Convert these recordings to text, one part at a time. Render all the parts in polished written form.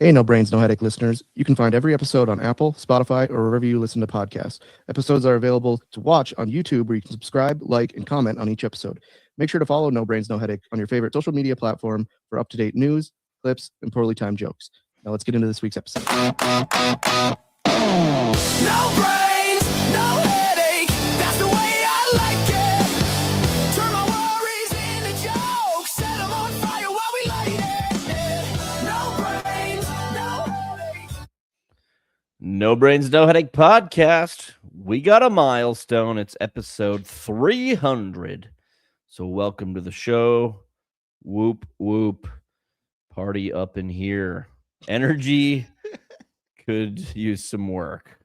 Hey, No Brains, No Headache listeners. You can find every episode on Apple, Spotify, or wherever you listen to podcasts. Episodes are available to watch on YouTube, where you can subscribe, like, and comment on each episode. Make sure to follow No Brains, No Headache on your favorite social media platform for up-to-date news, clips, and poorly timed jokes. Now let's get into this week's episode. No brains, no headache. That's the way I like it. Turn my worries into jokes. Set them on fire while we light it. No brains, no headache. No Brains, No Headache podcast. We got a milestone. It's episode 300. So welcome to the show. Whoop, whoop. Party up in here. Energy could use some work.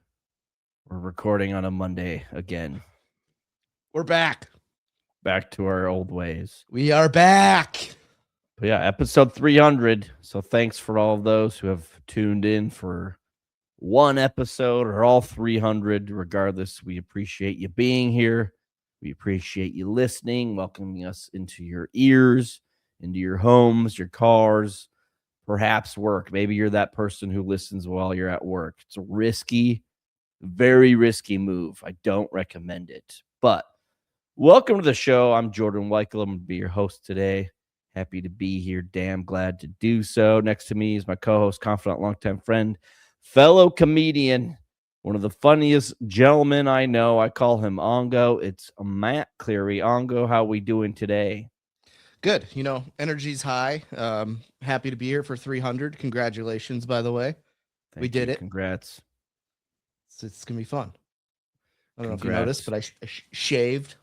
We're recording on a Monday again. We're back. Back to our old ways. We are back. But yeah, episode 300. So thanks for all of those who have tuned in for one episode or all 300. Regardless, we appreciate you being here. We appreciate you listening, welcoming us into your ears, into your homes, your cars, perhaps work. Maybe you're that person who listens while you're at work. It's a risky, very risky move. I don't recommend it. But welcome to the show. I'm Jordan Weichel. I'm going to be your host today. Happy to be here. Damn glad to do so. Next to me is my co-host, confidant, longtime friend, fellow comedian, one of the funniest gentlemen I know. I call him Ongo. It's Matt Cleary. Ongo, how we doing today? Good. Energy's high. Happy to be here for 300. Congratulations, by the way. We did it. Congrats. It's going to be fun. I don't know if you Congrats. noticed, but I shaved.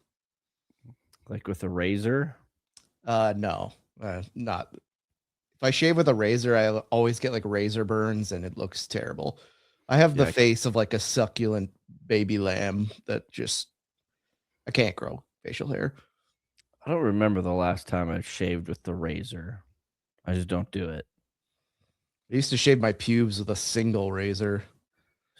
Like with a razor? No, not. If I shave with a razor, I always get like razor burns and it looks terrible. I have the face of like a succulent baby lamb that I can't grow facial hair. I don't remember the last time I shaved with the razor. I just don't do it. I used to shave my pubes with a single razor.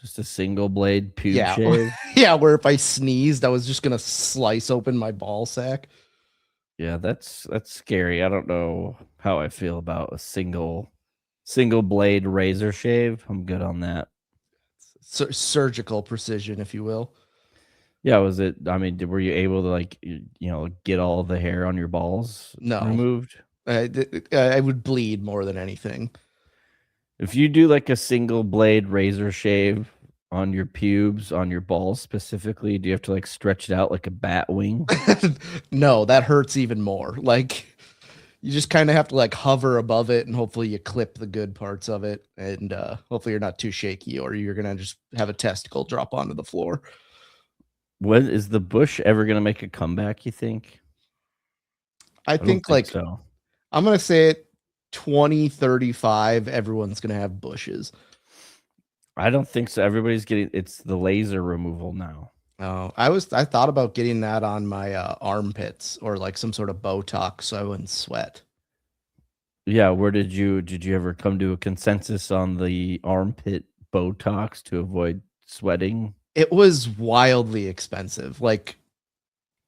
Just a single blade pube shave? Yeah, where if I sneezed, I was just going to slice open my ball sack. Yeah, that's scary. I don't know how I feel about a single blade razor shave. I'm good on that. Surgical precision, if you will. Yeah, were you able to get all the hair on your balls removed? I would bleed more than anything. If you do like a single blade razor shave on your pubes, on your balls specifically, do you have to like stretch it out like a bat wing? No, that hurts even more. Like you just kind of have to like hover above it and hopefully you clip the good parts of it. And hopefully you're not too shaky or you're going to just have a testicle drop onto the floor. When is the bush ever going to make a comeback, you think? I think so. I'm going to say it 2035, everyone's going to have bushes. I don't think so. Everybody's it's the laser removal now. Oh, I thought about getting that on my armpits or like some sort of Botox so I wouldn't sweat. Yeah, did you ever come to a consensus on the armpit Botox to avoid sweating? It was wildly expensive, like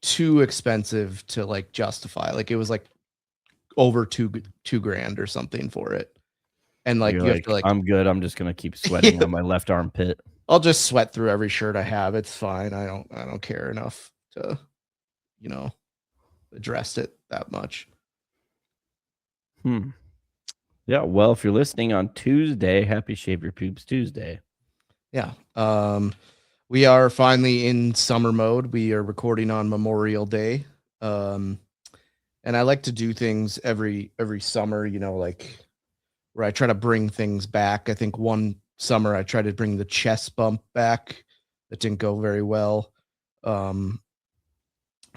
too expensive to like justify. Like it was like over two grand or something for it. And like you have to like, I'm good. I'm just gonna keep sweating on my left armpit. I'll just sweat through every shirt I have. It's fine. I don't care enough to, address it that much. Yeah. Well, if you're listening on Tuesday, happy Shave Your Pubes Tuesday. Yeah. We are finally in summer mode. We are recording on Memorial Day. And I like to do things every summer, like where I try to bring things back. I think one summer I tried to bring the chest bump back. That didn't go very well.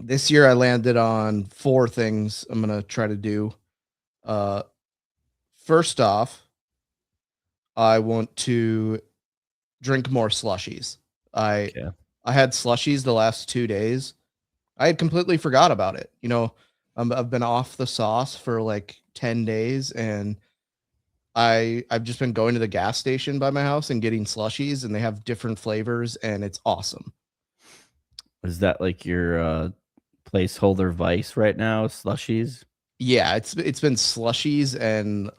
This year I landed on 4 things I'm going to try to do. First off, I want to drink more slushies. I had slushies the last 2 days. I had completely forgot about it. I've been off the sauce for like 10 days and I've just been going to the gas station by my house and getting slushies and they have different flavors and it's awesome. Is that like your placeholder vice right now, slushies? Yeah, it's been slushies and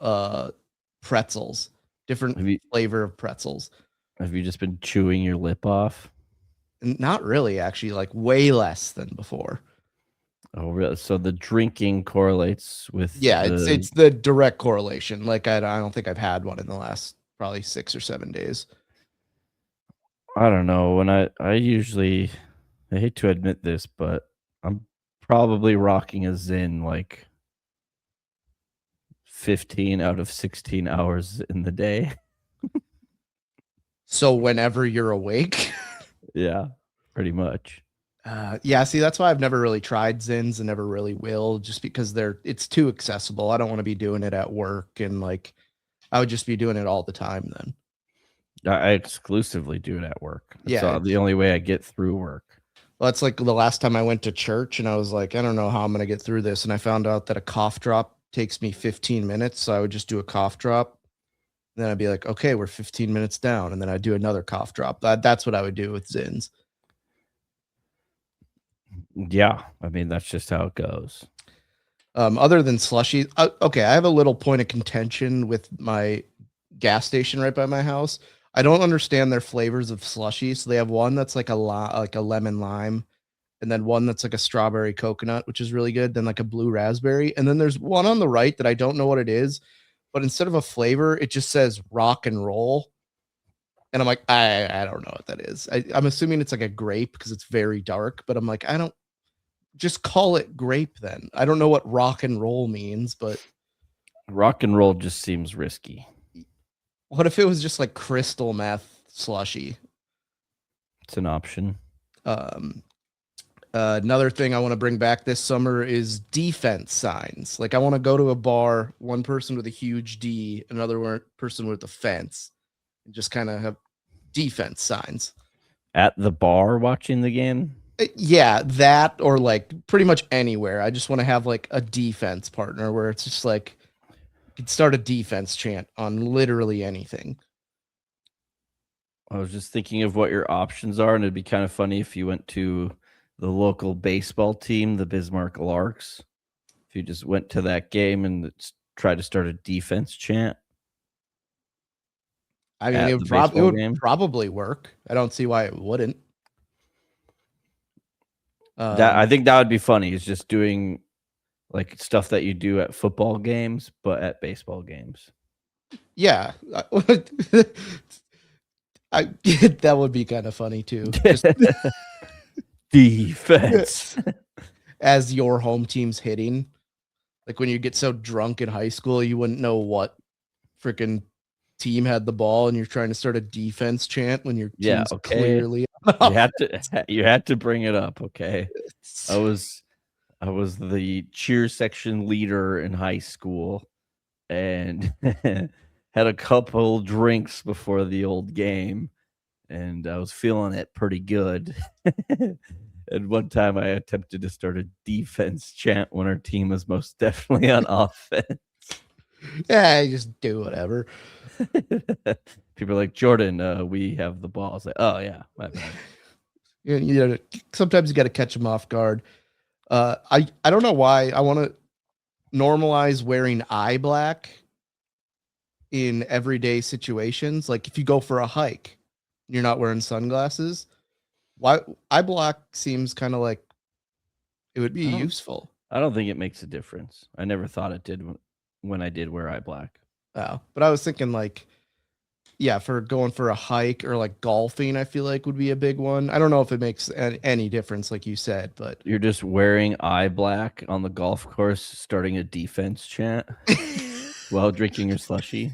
pretzels. different flavor of pretzels. Have you just been chewing your lip off? Not really, actually, like way less than before. Oh, really? So the drinking correlates with it's the direct correlation. Like I don't think I've had one in the last probably 6 or 7 days. I don't know. When I usually, I hate to admit this, but I'm probably rocking a Zyn like 15 out of 16 hours in the day. So whenever you're awake. Yeah, pretty much. Yeah, see, that's why I've never really tried Zins and never really will, just because it's too accessible. I don't want to be doing it at work, and like I would just be doing it all the time then. I exclusively do it at work. That's the only way I get through work. Well, that's like the last time I went to church and I was like, I don't know how I'm going to get through this. And I found out that a cough drop takes me 15 minutes. So I would just do a cough drop. And then I'd be like, okay, we're 15 minutes down. And then I'd do another cough drop. That's what I would do with Zins. Yeah. I mean, that's just how it goes. Other than slushy, okay, I have a little point of contention with my gas station right by my house. I don't understand their flavors of slushy. So they have one that's like a lemon lime, and then one that's like a strawberry coconut, which is really good. Then like a blue raspberry, and then there's one on the right that I don't know what it is, but instead of a flavor, it just says rock and roll. And I'm like, I don't know what that is. I'm assuming it's like a grape because it's very dark, but I'm like, I don't. Just call it grape then. I don't know what rock and roll means, but rock and roll just seems risky. What if it was just like crystal meth slushy? It's an option. Another thing I want to bring back this summer is defense signs. Like I want to go to a bar, one person with a huge D, another person with a fence, and just kind of have defense signs. At the bar watching the game? Yeah, that or like pretty much anywhere. I just want to have like a defense partner where it's just like you could start a defense chant on literally anything. I was just thinking of what your options are, and it'd be kind of funny if you went to the local baseball team, the Bismarck Larks. If you just went to that game and tried to start a defense chant. I mean, it would probably work. I don't see why it wouldn't. I think that would be funny. Is just doing like stuff that you do at football games, but at baseball games. Yeah, that would be kind of funny too. Just defense as your home team's hitting. Like when you get so drunk in high school, you wouldn't know what freaking team had the ball, and you're trying to start a defense chant when your team's clearly. You had to bring it up. Okay, I was the cheer section leader in high school, and had a couple drinks before the old game, and I was feeling it pretty good. And one time I attempted to start a defense chant when our team was most definitely on offense. Yeah, just do whatever. People are like, Jordan, we have the ball. I was like, oh yeah, my bad. You know, sometimes you got to catch them off guard. I don't know why I want to normalize wearing eye black in everyday situations. Like if you go for a hike, you're not wearing sunglasses. Why eye black seems kind of like it would be useful. I don't think it makes a difference. I never thought it did when I did wear eye black. Oh, but I was thinking like, yeah, for going for a hike or like golfing, I feel like would be a big one. I don't know if it makes any difference, like you said, but you're just wearing eye black on the golf course, starting a defense chant while drinking your slushie.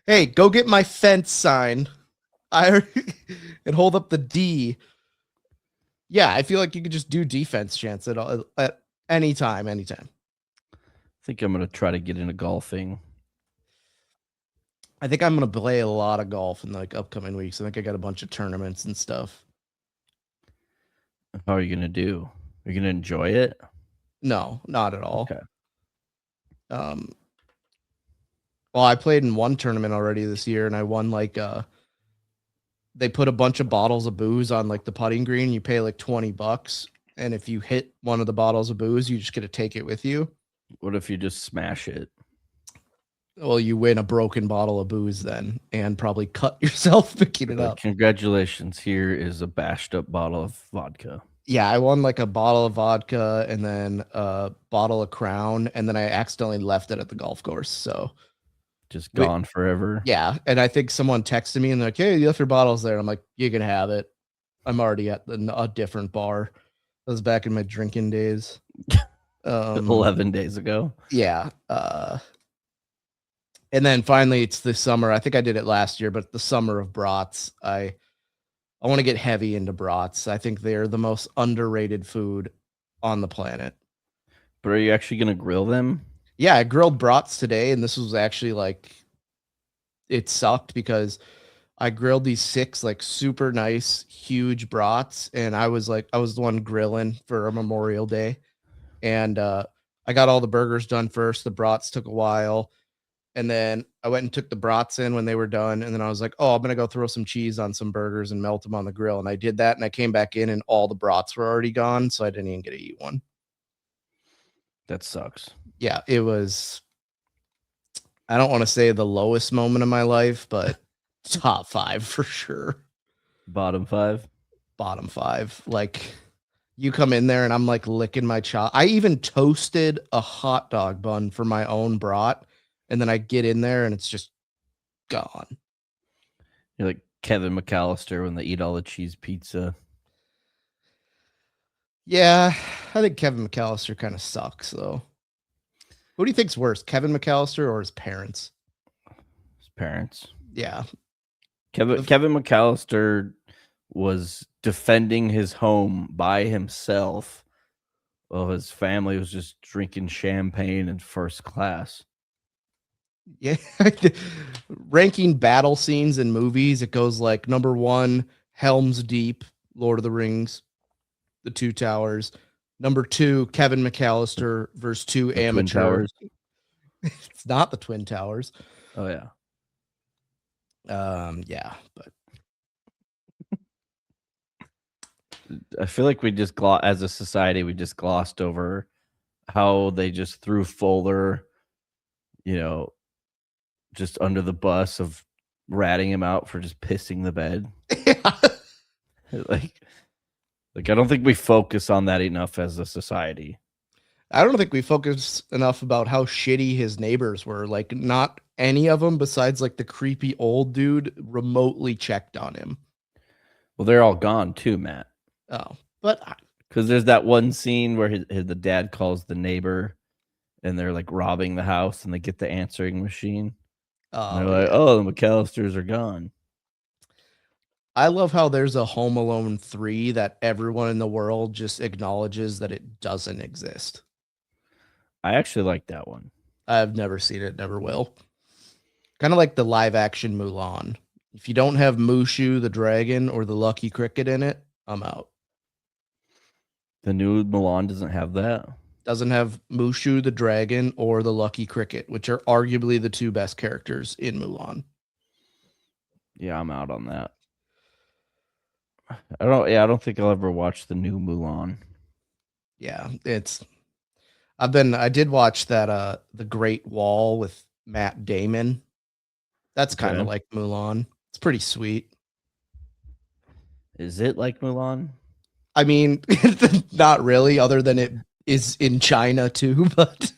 Hey, go get my fence sign. And hold up the D. Yeah, I feel like you could just do defense chants at any time. I think I'm gonna try to get into golfing. I think I'm gonna play a lot of golf in like upcoming weeks. I think I got a bunch of tournaments and stuff. How are you gonna do? Are you gonna enjoy it? No, not at all. Okay. Well, I played in one tournament already this year, and I won like they put a bunch of bottles of booze on like the putting green. You pay like $20, and if you hit one of the bottles of booze, you just get to take it with you. What if you just smash it? Well, you win a broken bottle of booze then, and probably cut yourself picking it up. Congratulations. Here is a bashed up bottle of vodka. Yeah, I won like a bottle of vodka and then a bottle of Crown, and then I accidentally left it at the golf course. So just gone forever. Yeah, and I think someone texted me and they're like, "Hey, you left your bottles there." I'm like, "You can have it. I'm already at a different bar." That was back in my drinking days. 11 days ago. Yeah. And then finally, it's this summer. I think I did it last year, but the summer of brats. I want to get heavy into brats. I think they're the most underrated food on the planet. But are you actually going to grill them? Yeah, I grilled brats today, and this was actually like, it sucked because I grilled these 6 like super nice, huge brats, and I was the one grilling for a Memorial Day, and I got all the burgers done first. The brats took a while, and then I went and took the brats in when they were done, and then I was like, "Oh, I'm gonna go throw some cheese on some burgers and melt them on the grill," and I did that, and I came back in, and all the brats were already gone, so I didn't even get to eat one. That sucks. Yeah, it was. I don't want to say the lowest moment of my life, but top 5 for sure. Bottom 5? Bottom 5. Like, you come in there and I'm like licking my chop. I even toasted a hot dog bun for my own brat, and then I get in there and it's just gone. You're like Kevin McAllister when they eat all the cheese pizza. Yeah, I think Kevin McAllister kind of sucks, though. Who do you think's worse, Kevin McAllister or his parents? His parents. Yeah. Kevin McAllister was defending his home by himself while his family was just drinking champagne in first class. Yeah. Ranking battle scenes in movies, it goes like number 1, Helm's Deep, Lord of the Rings, The Two Towers. Number 2, Kevin McAllister versus 2 The amateur. Twin Towers. It's not the Twin Towers. Oh yeah. Yeah, but I feel like we just as a society we just glossed over how they just threw Fuller, just under the bus of ratting him out for just pissing the bed. like I don't think we focus on that enough as a society. I don't think we focus enough about how shitty his neighbors were. Like, not any of them besides like the creepy old dude remotely checked on him. Well, they're all gone too, Matt. Oh, but because there's that one scene where the dad calls the neighbor and they're like robbing the house and they get the answering machine. And they're like, "Oh, the McAllisters are gone." I love how there's a Home Alone 3 that everyone in the world just acknowledges that it doesn't exist. I actually like that one. I've never seen it, never will. Kind of like the live action Mulan. If you don't have Mushu the dragon or the Lucky Cricket in it, I'm out. The new Mulan doesn't have that. Doesn't have Mushu the dragon or the Lucky Cricket, which are arguably the 2 best characters in Mulan. Yeah, I'm out on that. I don't think I'll ever watch the new Mulan. Yeah, I did watch that The Great Wall with Matt Damon. That's kind of like Mulan. It's pretty sweet. Is it like Mulan? I mean, not really, other than it is in China too, but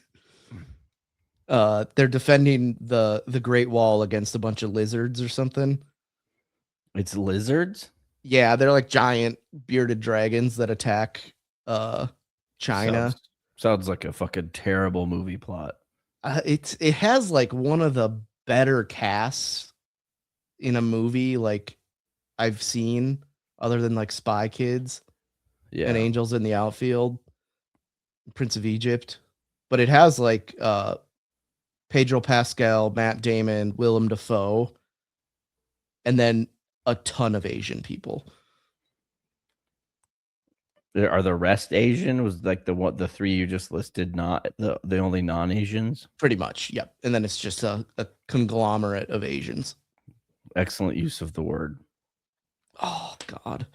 they're defending the Great Wall against a bunch of lizards or something. It's lizards? Yeah, they're like giant bearded dragons that attack China. Sounds like a fucking terrible movie plot. It has like one of the better casts in a movie like I've seen, other than like Spy Kids and Angels in the Outfield, Prince of Egypt. But it has like Pedro Pascal, Matt Damon, Willem Dafoe, and then a ton of Asian people. Are the rest Asian? Was like the 3 you just listed not the only non-Asians? Pretty much, yep. And then it's just a conglomerate of Asians. Excellent use of the word. Oh God.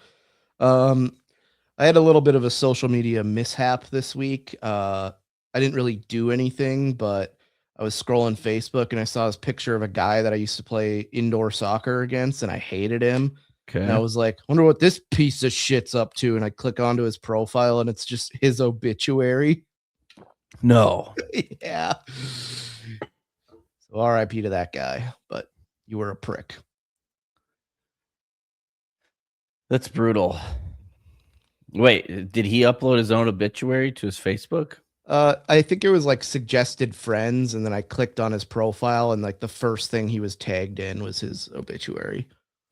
I had a little bit of a social media mishap this week. I didn't really do anything, but I was scrolling Facebook and I saw this picture of a guy that I used to play indoor soccer against, and I hated him. And I Okay. was like, wonder what this piece of shit's up to. And I click onto his profile and it's just his obituary. No. Yeah. So RIP to that guy, but you were a prick. That's brutal. Wait, did he upload his own obituary to his Facebook? I think it was like suggested friends, and then I clicked on his profile, and like the first thing he was tagged in was his obituary.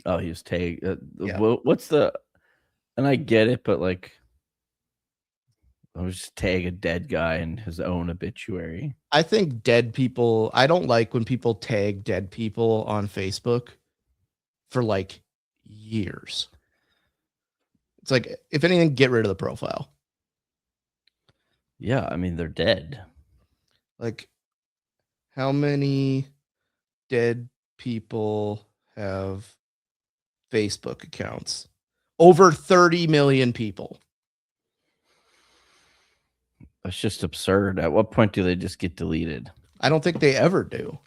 Oh, he was tagged. Yeah. What's the? And I get it, but like, I was just tag a dead guy in his own obituary. I think dead people, I don't like when people tag dead people on Facebook for like years. It's like, if anything, get rid of the profile. Yeah, I mean, they're dead. Like, how many dead people have Facebook accounts? Over 30 million people. That's just absurd. At what point do they just get deleted? I don't think they ever do.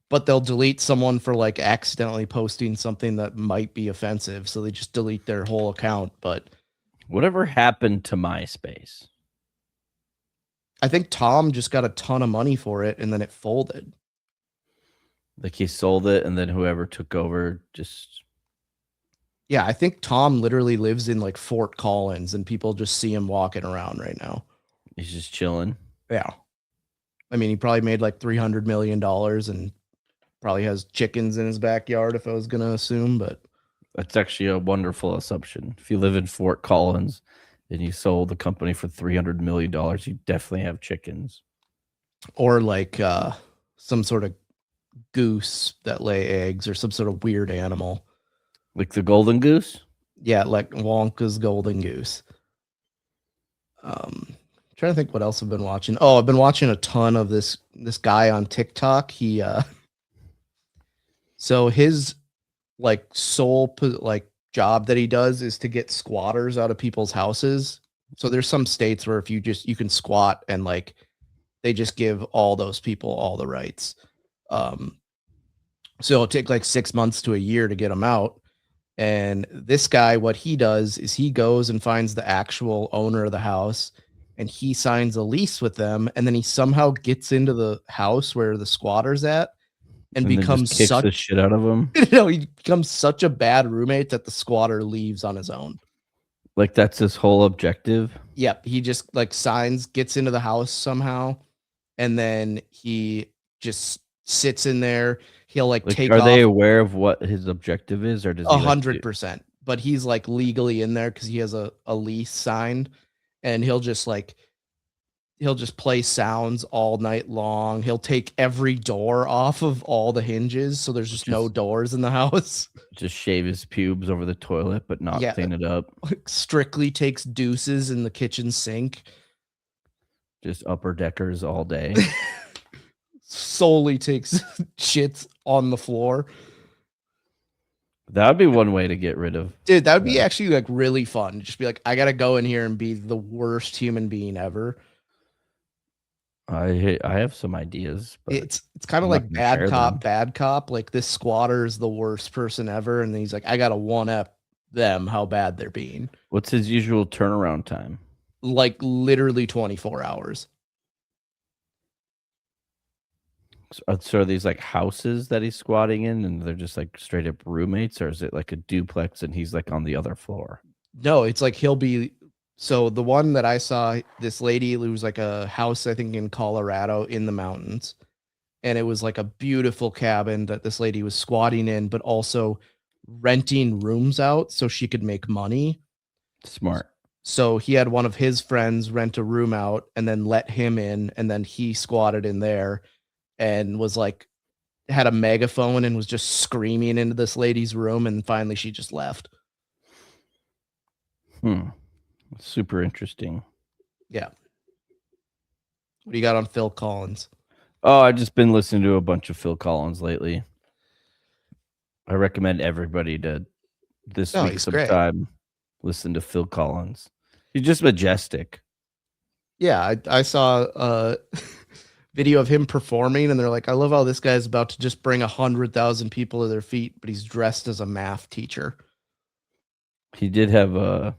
But they'll delete someone for like accidentally posting something that might be offensive. So they just delete their whole account. But whatever happened to MySpace? I think Tom just got a ton of money for it and then it folded. Like he sold it and then whoever took over just. Yeah, I think Tom literally lives in like Fort Collins and people just see him walking around right now. He's just chilling. Yeah. I mean, he probably made like $300 million and probably has chickens in his backyard, if I was going to assume. But that's actually a wonderful assumption. If you live in Fort Collins and you sold the company for $300 million, you definitely have chickens. Or like some sort of goose that lay eggs or some sort of weird animal. Like the golden goose? Yeah, like Wonka's golden goose. Trying to think what else I've been watching. Oh, I've been watching a ton of this guy on TikTok. He so his like sole like job that he does is to get squatters out of people's houses. So there's some states where if you can squat and like they just give all those people all the rights. So it'll take like 6 months to a year to get them out. And this guy, what he does is he goes and finds the actual owner of the house and he signs a lease with them. And then he somehow gets into the house where the squatter's at and becomes kicks such the shit out of him. He becomes such a bad roommate that the squatter leaves on his own. Like that's his whole objective. Yep. He just like signs, gets into the house somehow. And then he just sits in there. He'll like take Are off. they aware of what his objective is, or does he 100%? But he's like legally in there because he has a lease signed, and he'll just play sounds all night long. He'll take every door off of all the hinges, so there's just no doors in the house. Just shave his pubes over the toilet, but not clean it up. Strictly takes deuces in the kitchen sink. Just upper deckers all day. Solely takes shits on the floor. That would be one way to get rid of. Dude, that would be actually like really fun. Just be like, I gotta go in here and be the worst human being ever. I have some ideas, but it's kind of like bad cop. Like this squatter is the worst person ever, and then he's like, I gotta one up them how bad they're being. What's his usual turnaround time? Like literally 24 hours. So are these like houses that he's squatting in and they're just like straight up roommates, or is it like a duplex and he's like on the other floor? No, it's like he'll be. So the one that I saw, this lady who was like a house, I think in Colorado in the mountains. And it was like a beautiful cabin that this lady was squatting in, but also renting rooms out so she could make money. Smart. So he had one of his friends rent a room out and then let him in. And then he squatted in there and was like, had a megaphone and was just screaming into this lady's room. And finally she just left. Super interesting. Yeah. What do you got on Phil Collins? Oh, I've just been listening to a bunch of Phil Collins lately. I recommend everybody to this week sometime listen to Phil Collins. He's just majestic. Yeah, I saw video of him performing, and they're like, I love how this guy's about to just bring 100,000 people to their feet, but he's dressed as a math teacher. He did have a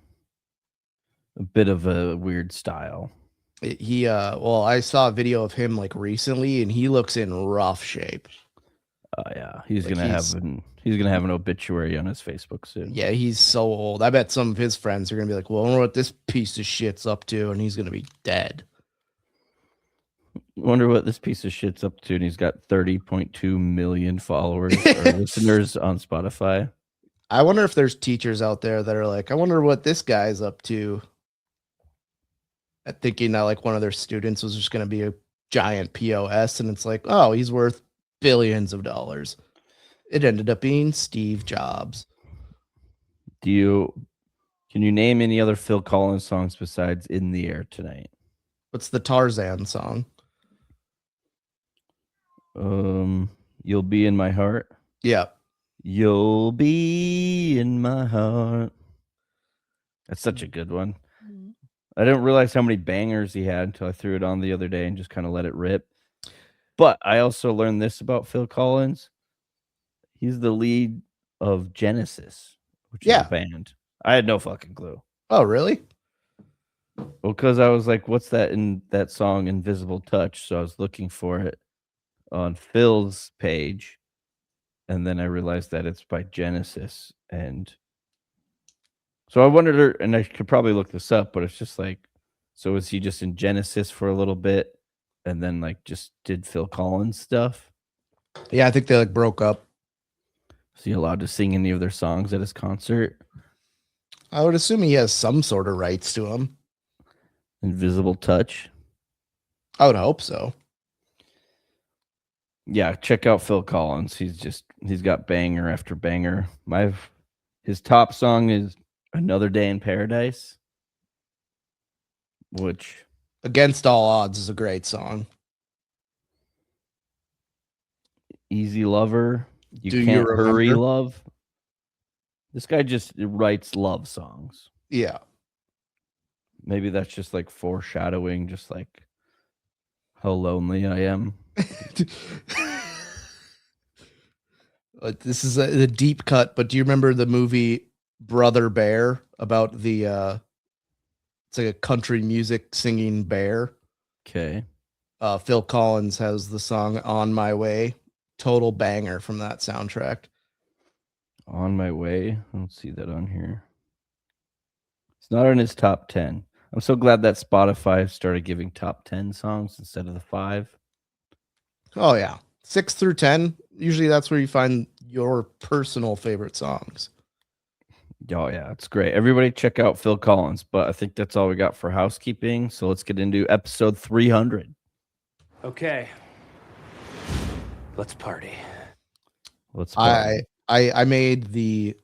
bit of a weird style. Well, I saw a video of him like recently, and he looks in rough shape. Oh yeah, he's gonna have an obituary on his Facebook soon. Yeah, he's so old. I bet some of his friends are gonna be like, "Well, I wonder what this piece of shit's up to," and he's gonna be dead. Wonder what this piece of shit's up to, and he's got 30.2 million followers or listeners on Spotify. I wonder if there's teachers out there that are like, I wonder what this guy's up to. At thinking that like one of their students was just going to be a giant POS, and it's like, oh, he's worth billions of dollars. It ended up being Steve Jobs. Can you name any other Phil Collins songs besides "In the Air Tonight"? What's the Tarzan song? You'll Be in My Heart. Yeah. You'll be in my heart. That's such a good one. I didn't realize how many bangers he had until I threw it on the other day and just kind of let it rip. But I also learned this about Phil Collins. He's the lead of Genesis, which is a band. I had no fucking clue. Oh, really? Well, because I was like, what's that in that song, Invisible Touch? So I was looking for it on Phil's page. And then I realized that it's by Genesis. And so I wondered, and I could probably look this up, but it's just like, so was he just in Genesis for a little bit and then like just did Phil Collins stuff? Yeah, I think they like broke up. Is he allowed to sing any of their songs at his concert? I would assume he has some sort of rights to them. Invisible Touch? I would hope so. Yeah, check out Phil Collins. He's got banger after banger. His top song is Another Day in Paradise, which Against All Odds is a great song. Easy Lover. Do Can't you Hurry remember? Love. This guy just writes love songs. Yeah. Maybe that's just like foreshadowing, just like how lonely I am. This is a deep cut, but do you remember the movie Brother Bear about the it's like a country music singing bear? Okay. Phil Collins has the song On My Way. Total banger from that soundtrack. On My Way. I don't see that on here. It's not in his top 10. I'm so glad that Spotify started giving top 10 songs instead of the 5. Oh yeah. 6 through 10. Usually that's where you find your personal favorite songs. Oh yeah, it's great. Everybody check out Phil Collins, but I think that's all we got for housekeeping. So let's get into episode 300. Okay. Let's party. Let's party. I made the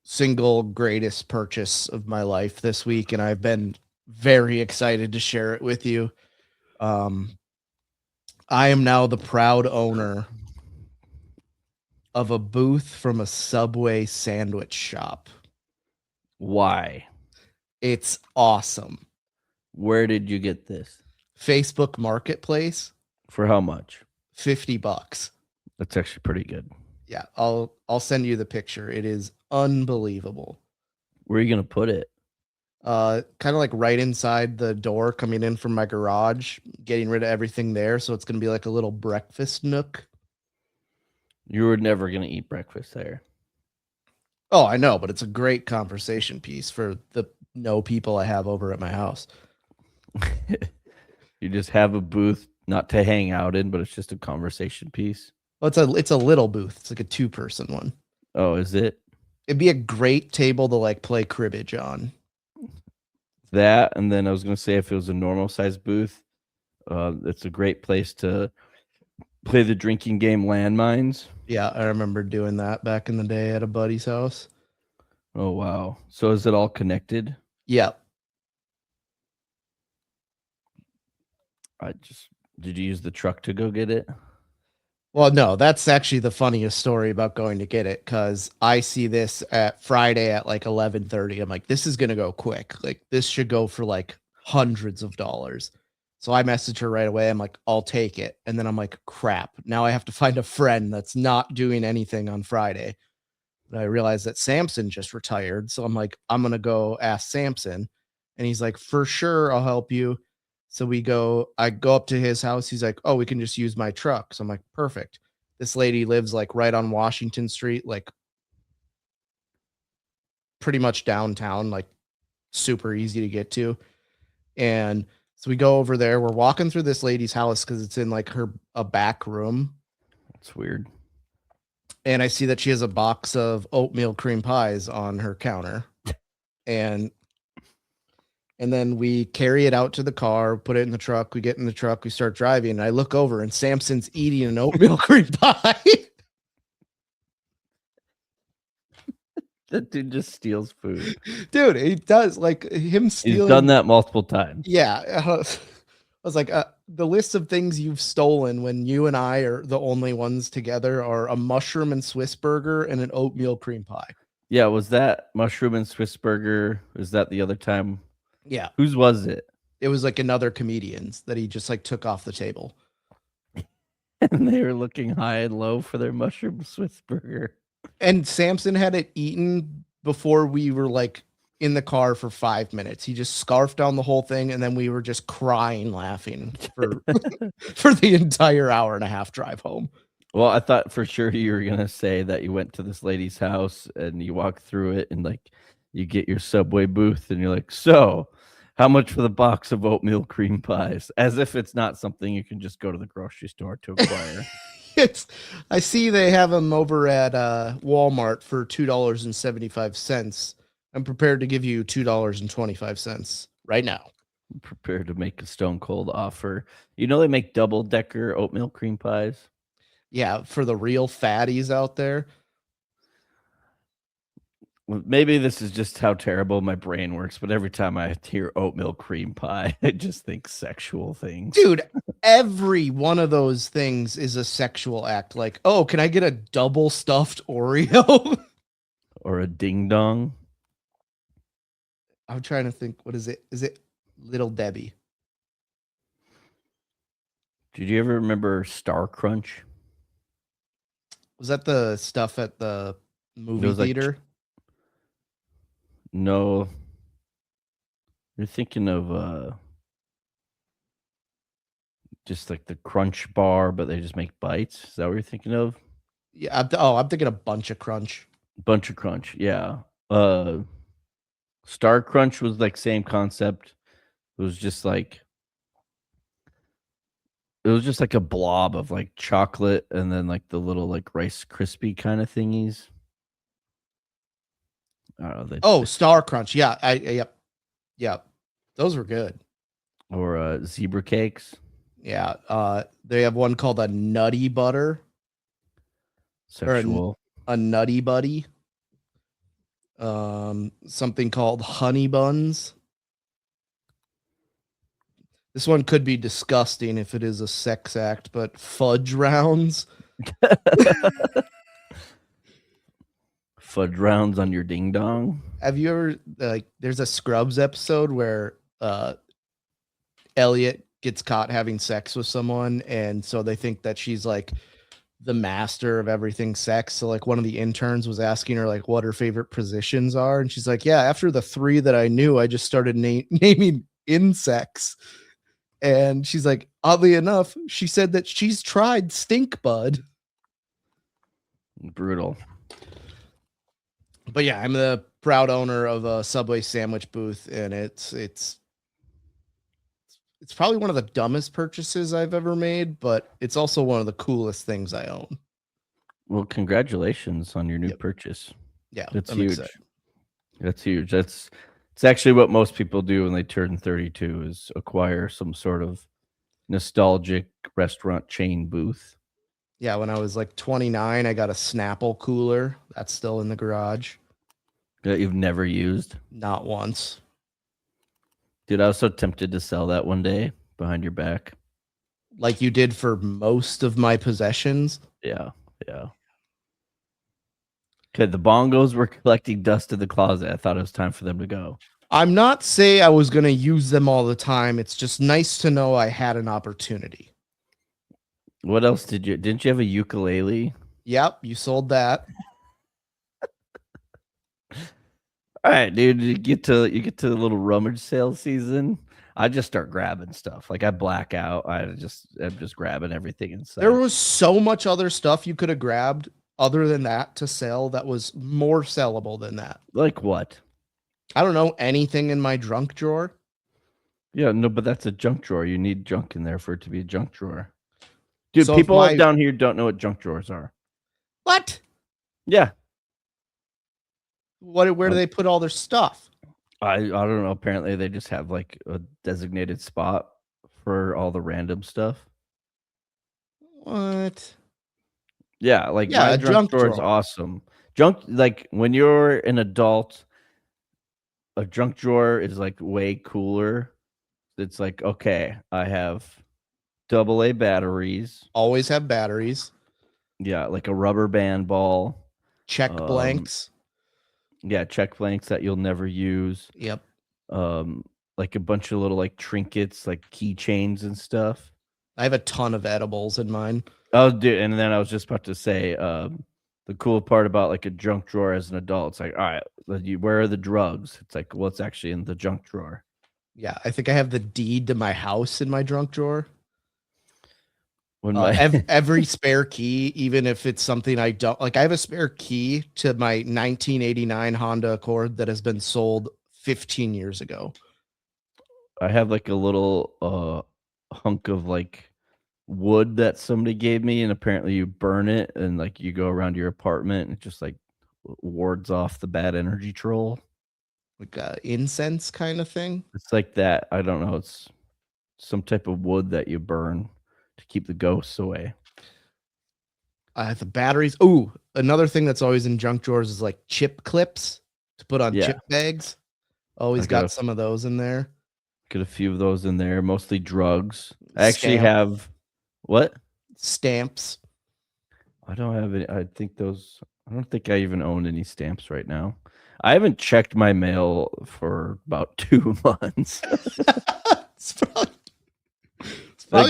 single greatest purchase of my life this week, and I've been very excited to share it with you. I am now the proud owner of a booth from a Subway sandwich shop. Why? It's awesome. Where did you get this? Facebook Marketplace. For how much? $50. That's actually pretty good. Yeah, I'll send you the picture. It is unbelievable. Where are you gonna put it? Kind of like right inside the door coming in from my garage, getting rid of everything there. So it's gonna be like a little breakfast nook. You were never gonna eat breakfast there. Oh, I know, but it's a great conversation piece for the people I have over at my house. You just have a booth not to hang out in, but it's just a conversation piece. Well, it's a little booth. It's like a 2-person one. Oh, is it? It'd be a great table to like play cribbage on. That, and then I was gonna say if it was a normal size booth, it's a great place to play the drinking game Landmines. Yeah, I remember doing that back in the day at a buddy's house. Oh wow! So is it all connected? Yeah. Did you use the truck to go get it? Well, no, that's actually the funniest story about going to get it, because I see this at Friday at like 11:30. I'm like, this is gonna go quick. Like this should go for like hundreds of dollars. So I messaged her right away. I'm like, I'll take it. And then I'm like, crap. Now I have to find a friend that's not doing anything on Friday. And I realized that Samson just retired. So I'm like, I'm going to go ask Samson. And he's like, for sure, I'll help you. So I go up to his house. He's like, oh, we can just use my truck. So I'm like, perfect. This lady lives like right on Washington Street, like pretty much downtown, like super easy to get to. And so we go over there. We're walking through this lady's house because it's in like a back room. That's weird. And I see that she has a box of oatmeal cream pies on her counter. And then we carry it out to the car, put it in the truck. We get in the truck, we start driving. And I look over and Samson's eating an oatmeal cream pie. That dude just steals food. Dude, he does. Like him stealing. He's done that multiple times. Yeah. I was like, the list of things you've stolen when you and I are the only ones together are a mushroom and Swiss burger and an oatmeal cream pie. Yeah, was that mushroom and Swiss burger? Was that the other time? Yeah. Whose was it? It was like another comedian's that he just like took off the table. And they were looking high and low for their mushroom Swiss burger. And Samson had it eaten before we were like in the car for 5 minutes. He just scarfed down the whole thing, and then we were just crying, laughing for for the entire hour and a half drive home. Well, I thought for sure you were gonna say that you went to this lady's house and you walk through it and like you get your Subway booth and you're like, so how much for the box of oatmeal cream pies? As if it's not something you can just go to the grocery store to acquire. I see they have them over at Walmart for $2.75. I'm prepared to give you $2.25 right now. I'm prepared to make a stone cold offer. You know they make double-decker oatmeal cream pies? Yeah, for the real fatties out there. Well, maybe this is just how terrible my brain works, but every time I hear oatmeal cream pie, I just think sexual things. Dude, every one of those things is a sexual act. Like, oh, can I get a double stuffed Oreo? Or a ding dong. I'm trying to think. What is it? Is it Little Debbie? Did you ever remember Star Crunch? Was that the stuff at the movie theater? No. You're thinking of just like the Crunch bar, but they just make bites. Is that what you're thinking of? Yeah. I'm thinking a Bunch of Crunch. Bunch of Crunch, yeah. Star Crunch was like same concept. It was just like a blob of like chocolate and then like the little like Rice Krispie kind of thingies. I don't know. Star Crunch. Yeah. Yep. Those were good. Or zebra cakes. Yeah. They have one called a Nutty Butter. Sexual. Or a Nutty Buddy. Something called Honey Buns. This one could be disgusting if it is a sex act, but Fudge Rounds. Fudge rounds on your ding dong. Have you ever there's a Scrubs episode where Elliot gets caught having sex with someone, and so they think that she's like the master of everything sex. So like one of the interns was asking her like what her favorite positions are, and she's like, yeah, after the 3 that I knew, I just started naming insects. And she's like, oddly enough, she said that she's tried stink bud. Brutal. But yeah, I'm the proud owner of a Subway sandwich booth, and it's probably one of the dumbest purchases I've ever made, but it's also one of the coolest things I own. Well, congratulations on your new purchase. Yeah, that's I'm huge. excited. That's huge. It's actually what most people do when they turn 32 is acquire some sort of nostalgic restaurant chain booth. Yeah, when I was like 29, I got a Snapple cooler. That's still in the garage. That you've never used? Not once. Dude, I was so tempted to sell that one day behind your back. Like you did for most of my possessions? Yeah. Okay, the bongos were collecting dust in the closet. I thought it was time for them to go. I'm not saying I was gonna use them all the time. It's just nice to know I had an opportunity. What else didn't you have a ukulele? Yep, you sold that. All right, dude. You get to the little rummage sale season. I just start grabbing stuff. Like I black out. I'm just grabbing everything in There sight. was so much other stuff you could have grabbed other than that to sell that was more sellable than that. Like what? I don't know anything in my junk drawer. Yeah, no, but that's a junk drawer. You need junk in there for it to be a junk drawer. Dude, So if people my down here don't know what junk drawers are. what? Yeah. Where do they put all their stuff? I don't know. Apparently they just have like a designated spot for all the random stuff. What? Yeah, like Yeah, my a junk junk drawer is drawer. awesome. Junk, like when you're an adult, a junk drawer is like way cooler. It's like, okay, I have AA batteries. Always have batteries. Yeah, like a rubber band ball. Check Um, blanks. Yeah, check blanks that you'll never use. Yep. Like a bunch of little like trinkets, like keychains and stuff. I have a ton of edibles in mine. Oh, dude, and then I was just about to say, the cool part about like a junk drawer as an adult, it's like, all right, where are the drugs? It's like, what's actually in the junk drawer? Yeah, I think I have the deed to my house in my junk drawer. When my Every spare key, even if it's something I don't like, I have a spare key to my 1989 Honda Accord that has been sold 15 years ago. I have like a little hunk of like wood that somebody gave me, and apparently you burn it and like you go around your apartment and it just like wards off the bad energy troll. Like incense kind of thing. It's like that. I don't know. It's some type of wood that you burn to keep the ghosts away. The batteries. Ooh, another thing that's always in junk drawers is like chip clips to put on Yeah. chip bags. Always got some of those in there. Get a few of those in there, mostly drugs. I actually Stamp. have what? Stamps. I don't have any. I don't think I even own any stamps right now. I haven't checked my mail for about 2 months. It's probably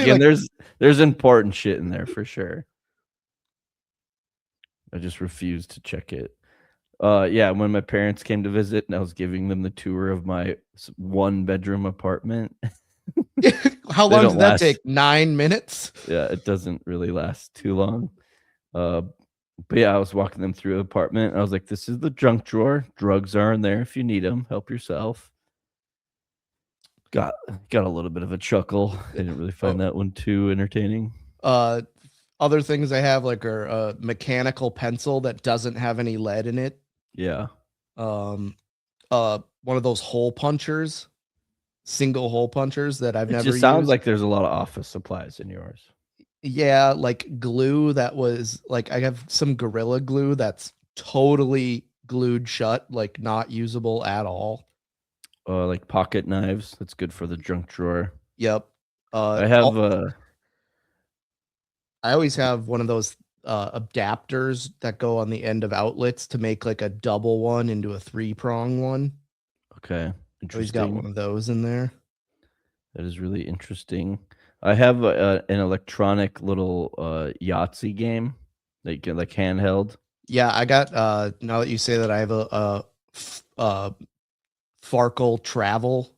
Again, like, there's important shit in there for sure. I just refuse to check it. Yeah, when my parents came to visit and I was giving them the tour of my 1-bedroom apartment. how long did that take? 9 minutes? Yeah, it doesn't really last too long. But yeah, I was walking them through the apartment. I was like, this is the junk drawer. Drugs are in there if you need them. Help yourself. Got a little bit of a chuckle. I didn't really find that one too entertaining. Other things I have like are a mechanical pencil that doesn't have any lead in it. Yeah. One of those hole punchers, single hole punchers that I've never used. Sounds like there's a lot of office supplies in yours. Yeah, like glue that was like I have some Gorilla Glue that's totally glued shut, like not usable at all. Like pocket knives. That's good for the junk drawer. Yep. I have I always have one of those adapters that go on the end of outlets to make like a double one into a 3-prong one. Okay. He's got one of those in there. That is really interesting. I have an electronic little Yahtzee game that you can like handheld. Yeah, I got now that you say that, I have a Farkle Travel.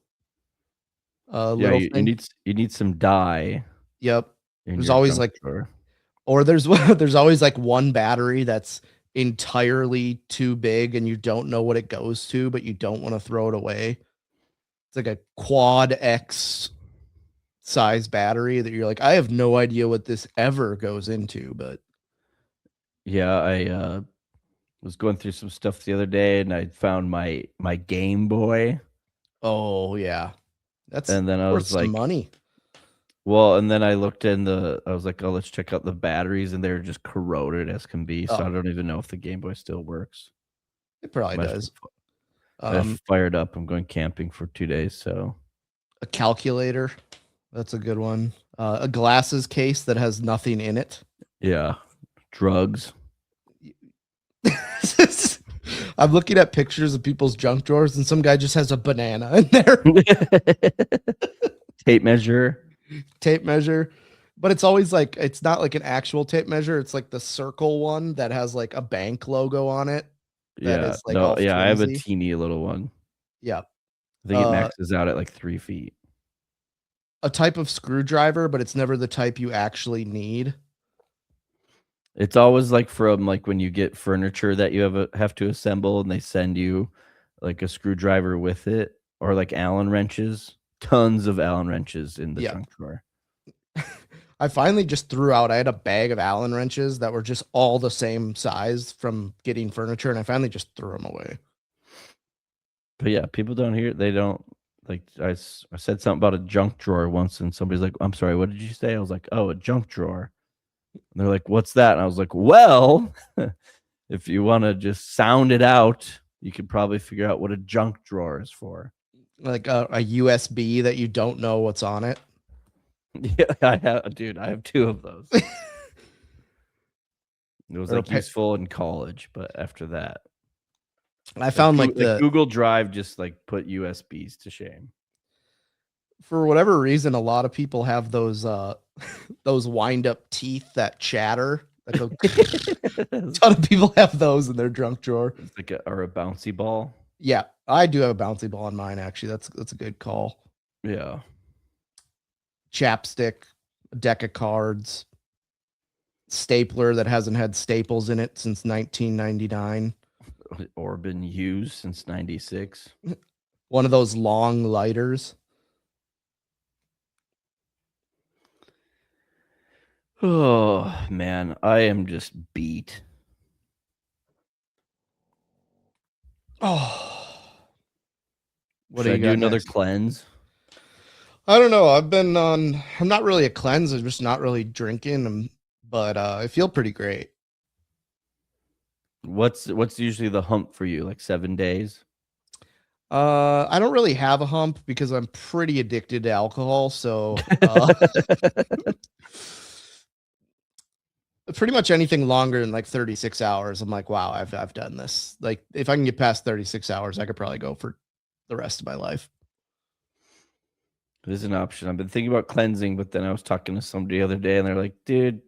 Yeah, you need some dye. Yep. There's always like drawer. Or there's always like one battery that's entirely too big and you don't know what it goes to, but you don't want to throw it away. It's like a quad X size battery that you're like, I have no idea what this ever goes into, but yeah, I was going through some stuff the other day and I found my Game Boy. Oh yeah. And then I was like, money. Well, and then I looked I was like, oh, let's check out the batteries, and they're just corroded as can be. So I don't even know if the Game Boy still works. It probably does. I fired up. I'm going camping for 2 days, so a calculator. That's a good one. A glasses case that has nothing in it. Yeah. Drugs. I'm looking at pictures of people's junk drawers, and some guy just has a banana in there. Tape measure. Tape measure. But it's always like, it's not like an actual tape measure. It's like the circle one that has like a bank logo on it. That Yeah. is like No, all yeah, I have a flimsy. teeny little one. Yeah. I think it maxes out at like 3 feet. A type of screwdriver, but it's never the type you actually need. It's always like from like when you get furniture that you have to assemble, and they send you like a screwdriver with it, or like Allen wrenches. Tons of Allen wrenches in the junk drawer. I finally just threw out. I had a bag of Allen wrenches that were just all the same size from getting furniture, and I finally just threw them away. But yeah, people don't hear. They don't like. I said something about a junk drawer once, and somebody's like, "I'm sorry, what did you say?" I was like, "Oh, a junk drawer." And they're like, "What's that?" And I was like, "Well, if you want to just sound it out, you could probably figure out what a junk drawer is for." Like a USB that you don't know what's on it. Yeah, I have, dude. I have 2 of those. It was like useful in college, but after that, I found like the Google Drive just like put USBs to shame. For whatever reason, a lot of people have those those wind up teeth that chatter. That go a ton of people have those in their junk drawer. It's like or a bouncy ball. Yeah, I do have a bouncy ball on mine. Actually, that's a good call. Yeah. Chapstick, a deck of cards, stapler that hasn't had staples in it since 1999, or been used since 96. One of those long lighters. Oh man, I am just beat. Oh, what do you do? Another cleanse? I don't know. I'm not really a cleanse. I'm just not really drinking, but I feel pretty great. What's usually the hump for you? Like 7 days? I don't really have a hump because I'm pretty addicted to alcohol. So pretty much anything longer than like 36 hours, I'm like, wow, I've done this. Like if I can get past 36 hours, I could probably go for the rest of my life. It is an option. I've been thinking about cleansing, but then I was talking to somebody the other day and they're like, dude,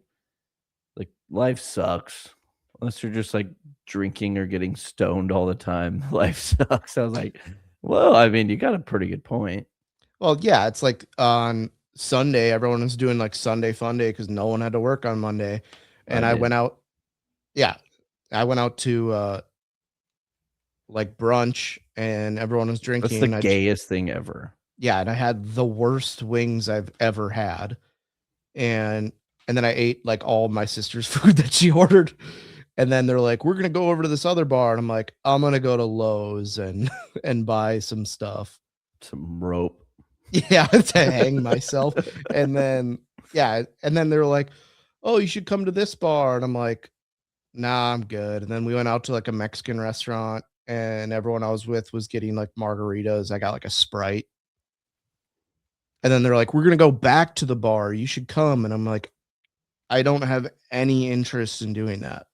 like life sucks. Unless you're just like drinking or getting stoned all the time. Life sucks. I was like, well, I mean, you got a pretty good point. Well, yeah, it's like on Sunday, everyone was doing like Sunday fun day because no one had to work on Monday. And I went out. Yeah. I went out to like brunch and everyone was drinking. That's the gayest thing ever. Yeah, and I had the worst wings I've ever had. And then I ate like all my sister's food that she ordered. And then they're like, we're gonna go over to this other bar. And I'm like, I'm gonna go to Lowe's and buy some stuff. Some rope. Yeah, to hang myself. And then they're like, oh, you should come to this bar. And I'm like, nah, I'm good. And then we went out to like a Mexican restaurant and everyone I was with was getting like margaritas. I got like a Sprite. And then they're like, we're going to go back to the bar. You should come. And I'm like, I don't have any interest in doing that.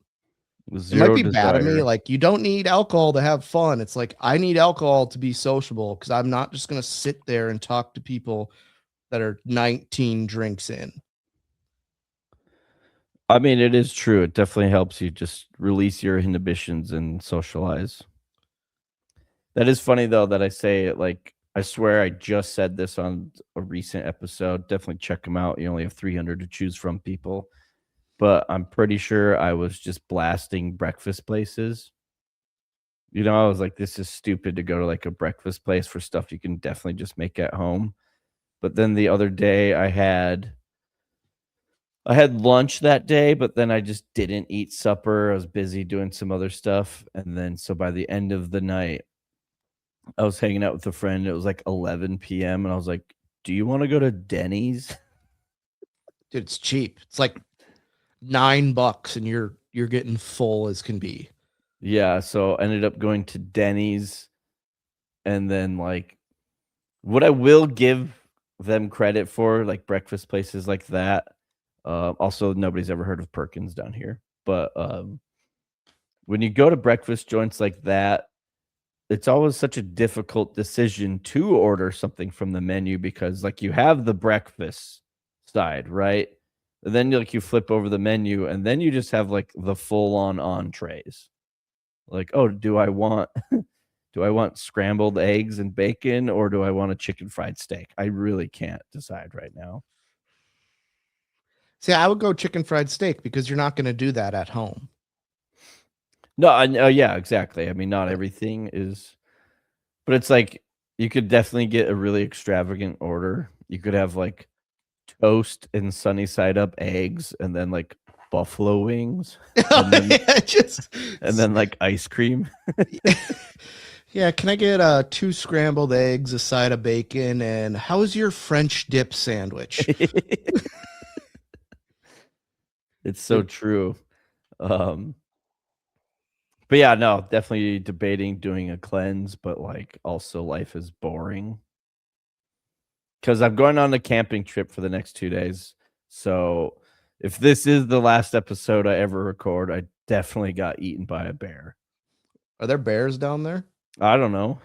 It might be bad of me. Like, you don't need alcohol to have fun. It's like, I need alcohol to be sociable because I'm not just going to sit there and talk to people that are 19 drinks in. I mean, it is true. It definitely helps you just release your inhibitions and socialize. That is funny, though, that I say it like, I swear I just said this on a recent episode. Definitely check them out. You only have 300 to choose from, people. But I'm pretty sure I was just blasting breakfast places. You know, I was like, this is stupid to go to like a breakfast place for stuff you can definitely just make at home. But then the other day I had lunch that day, but then I just didn't eat supper. I was busy doing some other stuff. And then so by the end of the night, I was hanging out with a friend. It was like 11 p.m. And I was like, do you want to go to Denny's? Dude, it's cheap. It's like $9 and you're getting full as can be. Yeah. So I ended up going to Denny's. And then like what I will give them credit for, like breakfast places like that. Also, nobody's ever heard of Perkins down here. But when you go to breakfast joints like that, it's always such a difficult decision to order something from the menu because, like, you have the breakfast side, right? And then, like, you flip over the menu, and then you just have, like, the full-on entrees. Like, "Oh, do I want do I want scrambled eggs and bacon, or do I want a chicken fried steak?" I really can't decide right now. See, I would go chicken fried steak because you're not gonna do that at home. No, yeah, exactly. I mean, not everything is but it's like, you could definitely get a really extravagant order. You could have, like, toast and sunny side up eggs and then, like, buffalo wings and then Yeah, just and then, like, ice cream. yeah, can I get 2 scrambled eggs, a side of bacon, and how's your French dip sandwich? It's so true. Um, but yeah, no, definitely debating doing a cleanse, but, like, also life is boring. 'Cause I'm going on a camping trip for the next 2 days. So, if this is the last episode I ever record, I definitely got eaten by a bear. Are there bears down there? I don't know.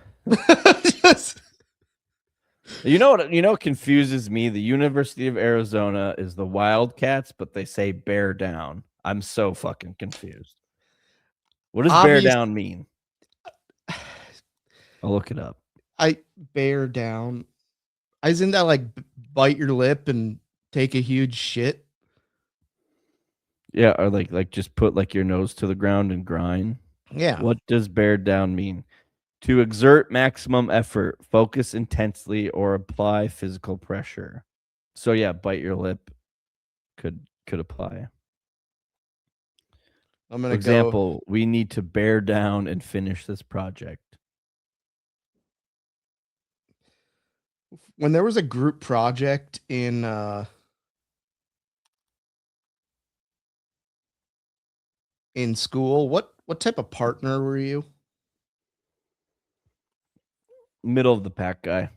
Just- You know what confuses me? The University of Arizona is the Wildcats, but they say bear down. I'm so fucking confused. What does bear Obvious down mean? I'll look it up. I bear down. Isn't that like bite your lip and take a huge shit? Yeah, or like just put like your nose to the ground and grind. Yeah. What does bear down mean? To exert maximum effort, focus intensely, or apply physical pressure. So yeah, bite your lip could apply. I'm For gonna go. example, we need to bear down and finish this project. When there was a group project in school, what type of partner were you? Middle of the pack guy.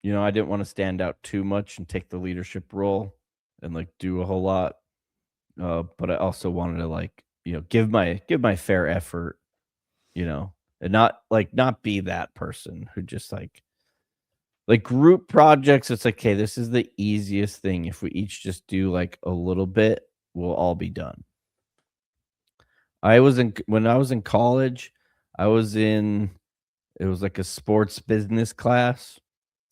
You know, I didn't want to stand out too much and take the leadership role and like do a whole lot. But I also wanted to like, you know, give my fair effort, you know, and not be that person who just like group projects. It's like, okay, this is the easiest thing. If we each just do like a little bit, we'll all be done. When I was in college, I was in it was like a sports business class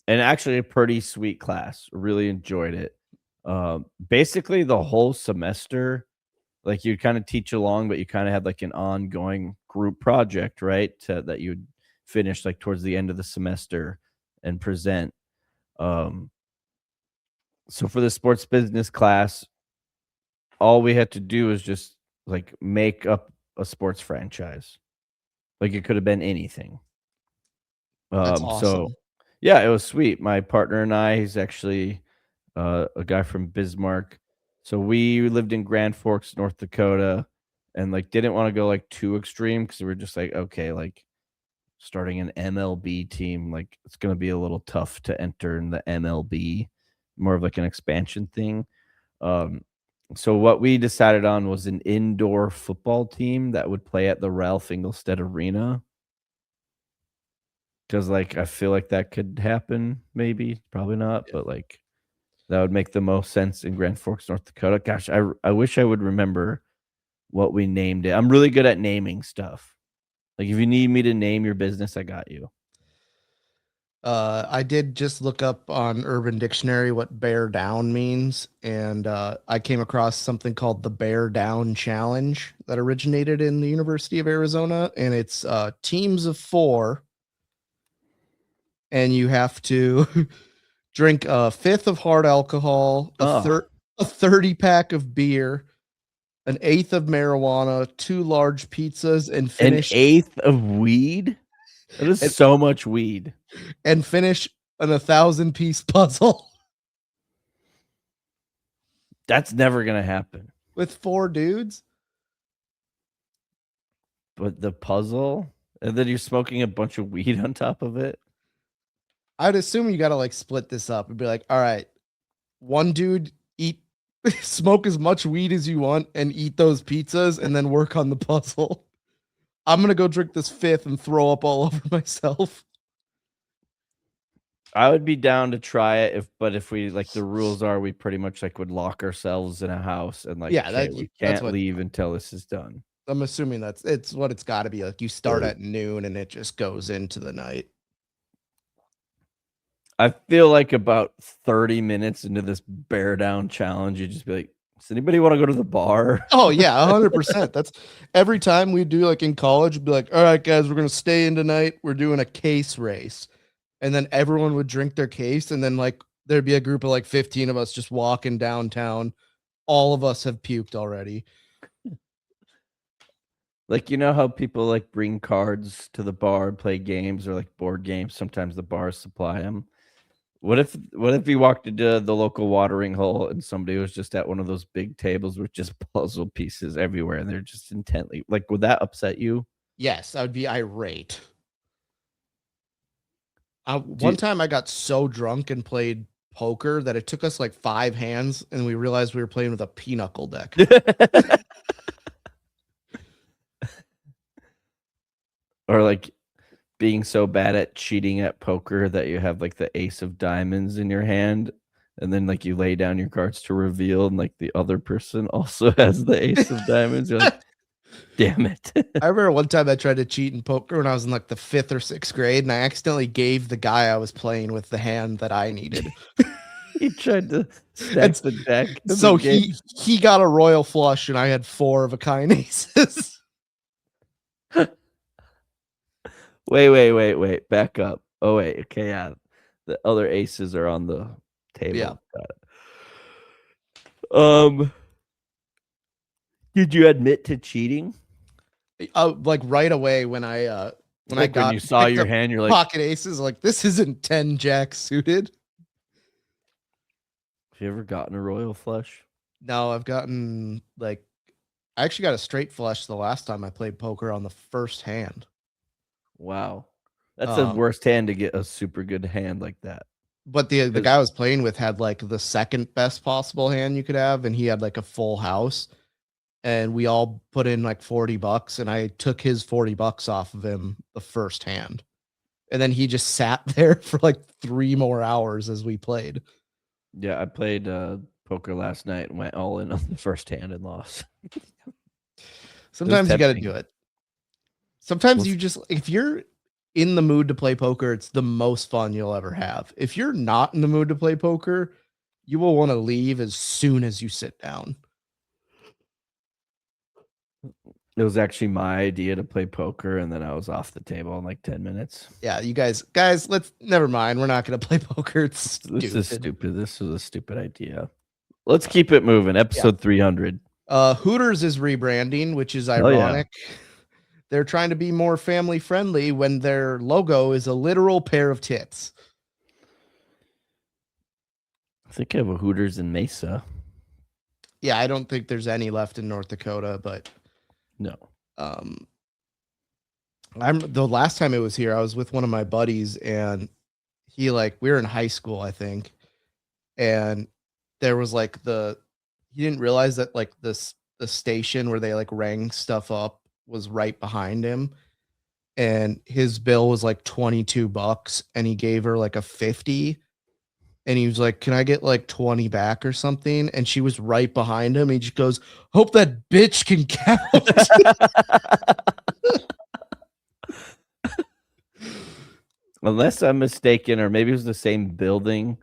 and actually a pretty sweet class. Really enjoyed it. Basically the whole semester, like you kind of teach along, but you kind of had like an ongoing group project, right? That you'd finish like towards the end of the semester and present. Um, so for the sports business class, all we had to do is just like make up a sports franchise. Like it could have been anything. That's So awesome. yeah, it was sweet. My partner and I, he's actually a guy from Bismarck. So we lived in Grand Forks, North Dakota, and like didn't want to go like too extreme because we were just like, okay, like starting an MLB team, like it's gonna be a little tough to enter in the MLB, more of like an expansion thing. Um, so what we decided on was an indoor football team that would play at the Ralph Engelstead Arena. Because like I feel like that could happen, maybe, probably not, but like that would make the most sense in Grand Forks, North Dakota. Gosh, I wish I would remember what we named it. I'm really good at naming stuff. Like if you need me to name your business, I got you. I did just look up on Urban Dictionary what bear down means, and I came across something called the Bear Down Challenge that originated in the University of Arizona, and it's teams of 4, and you have to drink a fifth of hard alcohol, Oh, a 30 pack of beer, an eighth of marijuana, 2 large pizzas, an eighth of weed? That is and, so much weed. and finish an 1,000-piece puzzle That's never gonna happen. with 4 dudes. But the puzzle, and then you're smoking a bunch of weed on top of it. I'd assume you got to like split this up and be like, all right, one dude Smoke as much weed as you want and eat those pizzas and then work on the puzzle. I'm gonna go drink this fifth and throw up all over myself. I would be down to try it if we like the rules are we pretty much like would lock ourselves in a house and like, Yeah, okay, we that's can't what leave until this is done. I'm assuming it's what it's got to be. Like you start at noon and it just goes into the night. I feel like about 30 minutes into this bear down challenge, you just be like, does anybody want to go to the bar? Oh yeah, 100%. That's every time we do like in college, we'd be like, all right, guys, we're gonna stay in tonight. We're doing a case race. And then everyone would drink their case, and then like there'd be a group of like 15 of us just walking downtown. All of us have puked already. Like, you know how people like bring cards to the bar and play games or like board games? Sometimes the bars supply them. What if you walked into the local watering hole and somebody was just at one of those big tables with just puzzle pieces everywhere and they're just intently like, would that upset you? Yes, I would be irate. One time I got so drunk and played poker that it took us like 5 hands and we realized we were playing with a pinochle deck. Or like being so bad at cheating at poker that you have like the ace of diamonds in your hand and then like you lay down your cards to reveal and like the other person also has the ace of diamonds. You're like, damn it. I remember one time I tried to cheat in poker when I was in like the 5th or 6th grade, and I accidentally gave the guy I was playing with the hand that I needed. He tried to stack the deck. So he got a royal flush, and I had 4 of a kind aces. Wait. Back up. Oh, wait. Okay, yeah. The other aces are on the table. Yeah. Got it. Did you admit to cheating? Like right away when I Like when you saw your hand, you're like pocket aces, like this isn't 10 jack suited. Have you ever gotten a royal flush? No, I've gotten like I actually got a straight flush the last time I played poker on the first hand. Wow. That's the worst hand to get a super good hand like that. But the guy I was playing with had like the second best possible hand you could have, and he had like a full house. And we all put in like $40, and I took his $40 off of him the first hand. And then he just sat there for like 3 more hours as we played. Yeah, I played poker last night and went all in on the first hand and lost. Sometimes you got to do it. Sometimes you just, if you're in the mood to play poker, it's the most fun you'll ever have. If you're not in the mood to play poker, you will want to leave as soon as you sit down. It was actually my idea to play poker, and then I was off the table in like 10 minutes. Yeah, you guys, let's never mind. We're not going to play poker. It's stupid. This is stupid. This was a stupid idea. Let's keep it moving. Episode 300. Hooters is rebranding, which is ironic. Yeah. They're trying to be more family friendly when their logo is a literal pair of tits. I think I have a Hooters in Mesa. Yeah, I don't think there's any left in North Dakota, but no. The last time it was here, I was with one of my buddies, and we were in high school, I think, and there was like he didn't realize that like the station where they like rang stuff up was right behind him, and his bill was like $22, and he gave her like a 50. And he was like, can I get like 20 back or something? And she was right behind him. He just goes, hope that bitch can count. Unless I'm mistaken, or maybe it was the same building,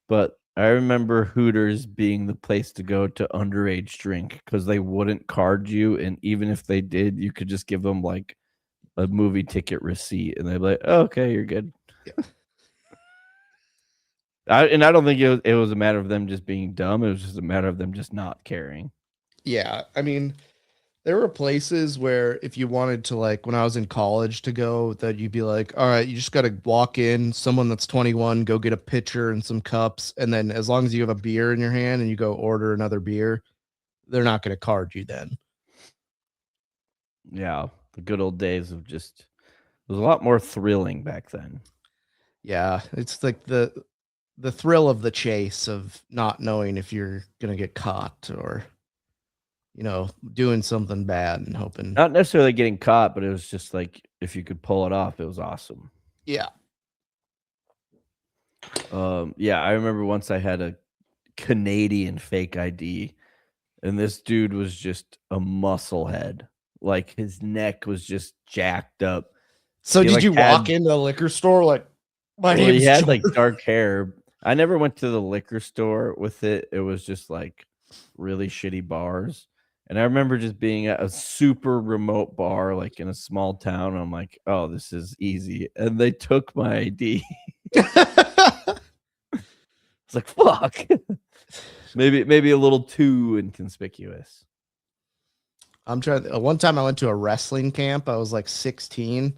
but I remember Hooters being the place to go to underage drink because they wouldn't card you. And even if they did, you could just give them like a movie ticket receipt and they'd be like, oh, okay, you're good. Yeah. I don't think it was a matter of them just being dumb. It was just a matter of them just not caring. Yeah. I mean, there were places where if you wanted to, like when I was in college to go, that you'd be like, all right, you just got to walk in, someone that's 21, go get a pitcher and some cups. And then as long as you have a beer in your hand and you go order another beer, they're not going to card you then. Yeah. The good old days of just, it was a lot more thrilling back then. Yeah. It's like the thrill of the chase of not knowing if you're gonna get caught or doing something bad and hoping. Not necessarily getting caught, but it was just like if you could pull it off, it was awesome. Yeah. Yeah, I remember once I had a Canadian fake ID, and this dude was just a muscle head. Like his neck was just jacked up. So He, did like, you had- walk into a liquor store like my Well, he name's had like Jordan? dark hair. I never went to the liquor store with it. It was just like really shitty bars. And I remember just being at a super remote bar, like in a small town. And I'm like, oh, this is easy. And they took my ID. It's like, fuck. maybe a little too inconspicuous. I'm trying. One time I went to a wrestling camp. I was like 16,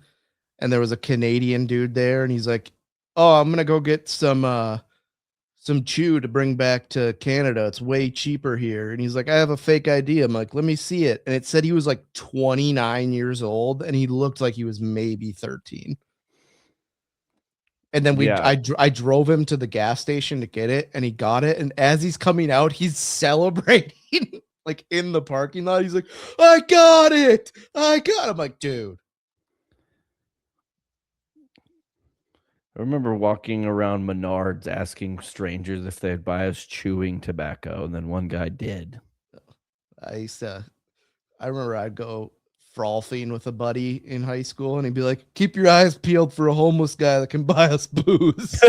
and there was a Canadian dude there, and he's like, "Oh, I'm gonna go get some chew to bring back to Canada. It's way cheaper here." And he's like, "I have a fake ID." I'm like, "Let me see it." And it said he was like 29 years old, and he looked like he was maybe 13. And then I drove him to the gas station to get it, and he got it. And as he's coming out, he's celebrating like in the parking lot. He's like, "I got it! I got it!" I'm like, dude. I remember walking around Menards asking strangers if they'd buy us chewing tobacco, and then one guy did. I remember I'd go frolfing with a buddy in high school, and he'd be like, "Keep your eyes peeled for a homeless guy that can buy us booze."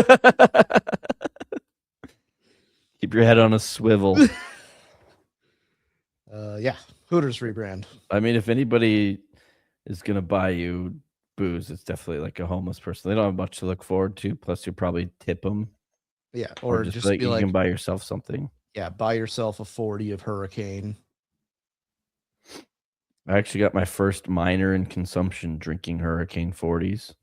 Keep your head on a swivel. Yeah, Hooters Rebrand. I mean, if anybody is gonna buy you booze, it's definitely like a homeless person. They don't have much to look forward to. Plus, you probably tip them. Yeah, or just like be you like, can buy yourself something. Yeah, buy yourself a 40 of Hurricane. I actually got my first minor in consumption drinking Hurricane 40s.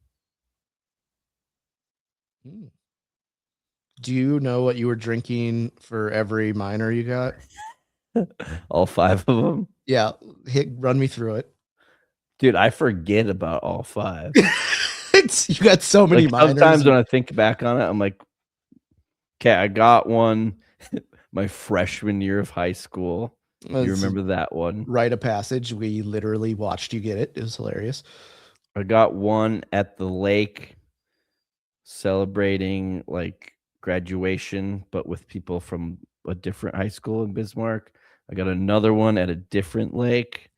Do you know what you were drinking for every minor you got? All 5 of them? Yeah, run me through it. Dude, I forget about all 5. You got so many minors. Sometimes when I think back on it, I'm like, okay, I got one my freshman year of high school. You remember that one? Rite of Passage. We literally watched you get it. It was hilarious. I got one at the lake celebrating like graduation, but with people from a different high school in Bismarck. I got another one at a different lake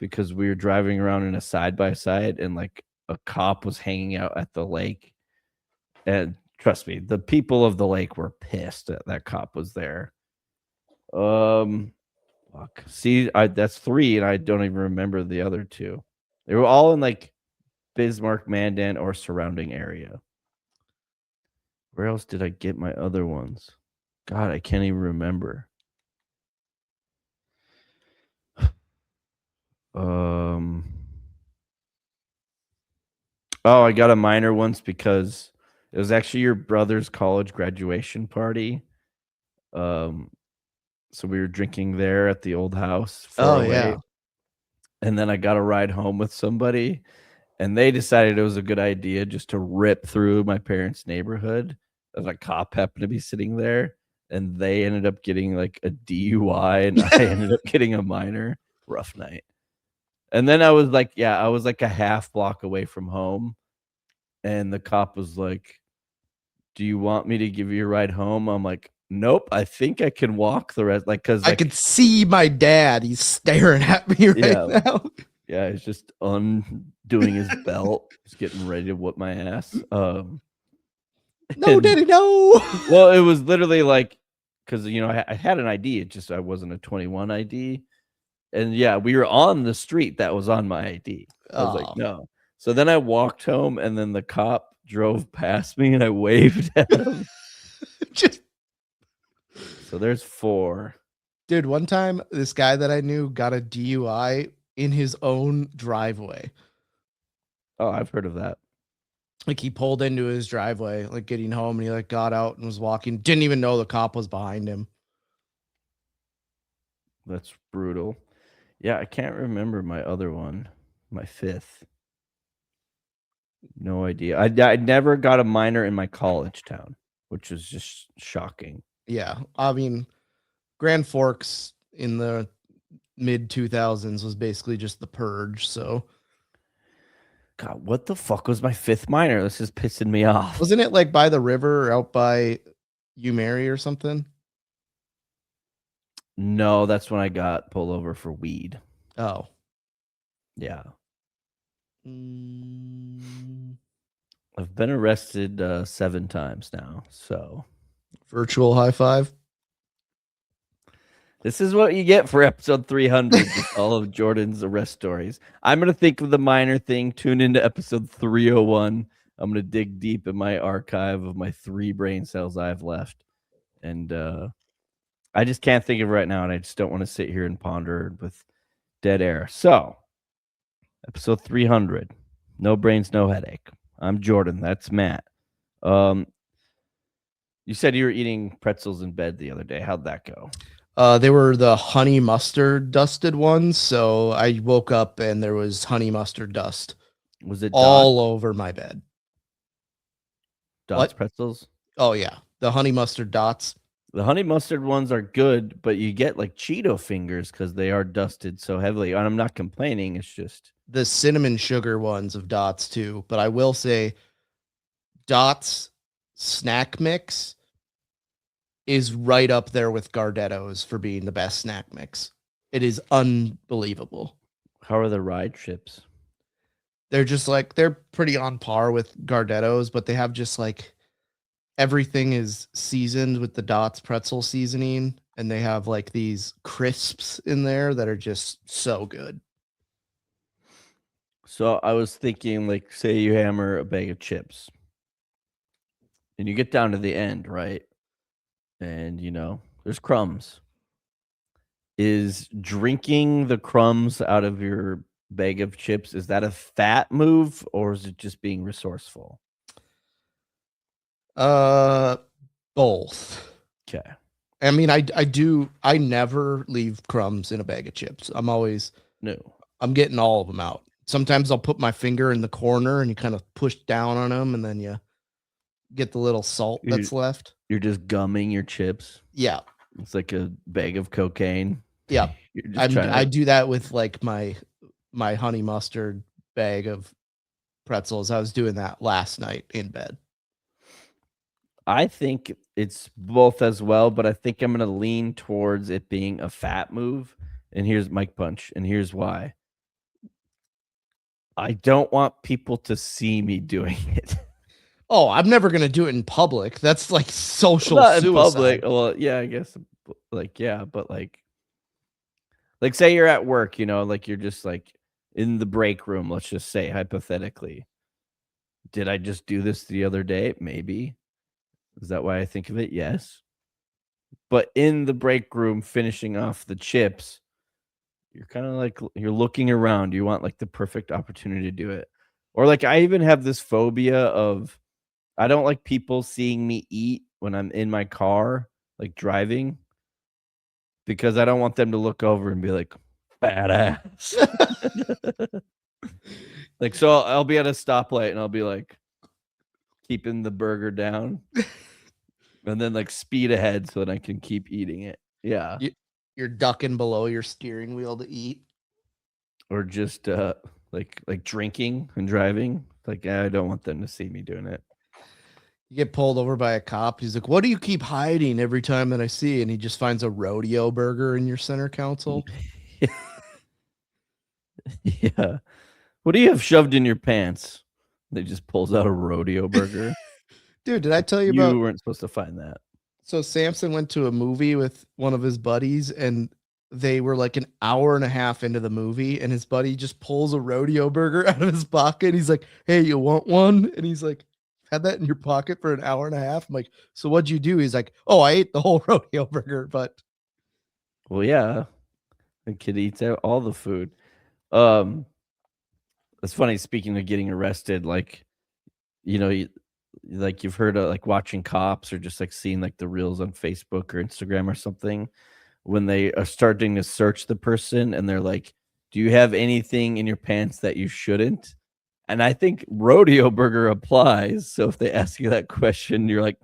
because we were driving around in a side-by-side and like a cop was hanging out at the lake. And trust me, the people of the lake were pissed that cop was there. Fuck. See, that's 3, and I don't even remember the other 2. They were all in like Bismarck, Mandan, or surrounding area. Where else did I get my other ones? God, I can't even remember. Oh, I got a minor once because it was actually your brother's college graduation party. So we were drinking there at the old house. Yeah. And then I got a ride home with somebody, and they decided it was a good idea just to rip through my parents' neighborhood. As a cop happened to be sitting there, and they ended up getting like a DUI, and I ended up getting a minor. Rough night. And then I was like a half block away from home, and the cop was like, "Do you want me to give you a ride home?" I'm like, "Nope, I think I can walk the rest." Like, cause I could see my dad. He's staring at me right now. Yeah, he's just undoing his belt. He's getting ready to whip my ass. No, Daddy, no. Well, it was literally like, because I had an ID. It just I wasn't a 21 ID. And yeah, we were on the street that was on my ID. I was like, no. So then I walked home, and then the cop drove past me, and I waved at him. So there's 4. Dude, one time this guy that I knew got a DUI in his own driveway. Oh, I've heard of that. Like he pulled into his driveway, like getting home, and he like got out and was walking. Didn't even know the cop was behind him. That's brutal. Yeah, I can't remember my other one, my 5th. No idea. I never got a minor in my college town. which was just shocking. Yeah. I mean, Grand Forks in the mid 2000s was basically just the purge. So, God, what the fuck was my fifth minor? This is pissing me off. wasn't it like by the river or out by You Mary or something? No, that's when I got pulled over for weed. Oh. Yeah. Mm, I've been arrested 7 times now. So virtual high five. this is what you get for episode 300, all of Jordan's arrest stories. I'm going to think of the minor thing. Tune into episode 301. I'm going to dig deep in my archive of my 3 brain cells I have left. And I just can't think of it right now, and I just don't want to sit here and ponder with dead air. So, episode 300. No brains, no headache. I'm Jordan. That's Matt. You said you were eating pretzels in bed the other day. How'd that go? They were the honey mustard dusted ones. So I woke up and there was honey mustard dust. Was it all over my bed? Dots What? pretzels? Oh yeah, the honey mustard dots. The honey mustard ones are good, but you get like Cheeto fingers because they are dusted so heavily. And I'm not complaining. It's just the cinnamon sugar ones of Dots too. But I will say, Dots snack mix is right up there with Gardetto's for being the best snack mix. It is unbelievable. How are the ride chips? They're just like, they're pretty on par with Gardetto's, but they have just like everything is seasoned with the Dots pretzel seasoning, and they have like these crisps in there that are just so good. So I was thinking, like, say you hammer a bag of chips and you get down to the end, right? And, there's crumbs. Is drinking the crumbs out of your bag of chips, is that a fat move or is it just being resourceful? Both. Okay. I mean, I never leave crumbs in a bag of chips. I'm getting all of them out. Sometimes I'll put my finger in the corner and you kind of push down on them and then you get the little salt that's left. You're just gumming your chips. Yeah. It's like a bag of cocaine. Yeah. I do that with like my honey mustard bag of pretzels. I was doing that last night in bed. I think it's both as well, but I think I'm going to lean towards it being a fat move. And here's Mike Punch. And here's why. I don't want people to see me doing it. Oh, I'm never going to do it in public. That's like social Not suicide. in public. Well, yeah, I guess. Like, yeah, but like say you're at work, like you're just like in the break room, let's just say hypothetically. Did I just do this the other day? Maybe. Is that why I think of it? Yes. But in the break room, finishing off the chips, you're kind of like, you're looking around. You want like the perfect opportunity to do it. Or like, I even have this phobia of, I don't like people seeing me eat when I'm in my car, like driving, because I don't want them to look over and be like, badass. Like, so I'll be at a stoplight and I'll be like, keeping the burger down and then like speed ahead so that I can keep eating it. Yeah. You're ducking below your steering wheel to eat. Or just like drinking and driving. Like, I don't want them to see me doing it. You get pulled over by a cop. He's like, what do you keep hiding every time that I see you? And he just finds a rodeo burger in your center console. Yeah. What do you have shoved in your pants? They just pulls out a rodeo burger. Dude, did I tell you You weren't supposed to find that. So Samson went to a movie with one of his buddies and they were like an hour and a half into the movie and his buddy just pulls a rodeo burger out of his pocket. He's like, hey, you want one? And he's like, had that in your pocket for an hour and a half. I'm like, so what'd you do? He's like, oh, I ate the whole rodeo burger, but. Well, yeah. The kid eats out all the food. It's funny, speaking of getting arrested, like, like you've heard of like watching cops or just like seeing like the reels on Facebook or Instagram or something when they are starting to search the person and they're like, do you have anything in your pants that you shouldn't? And I think rodeo burger applies. So if they ask you that question, you're like,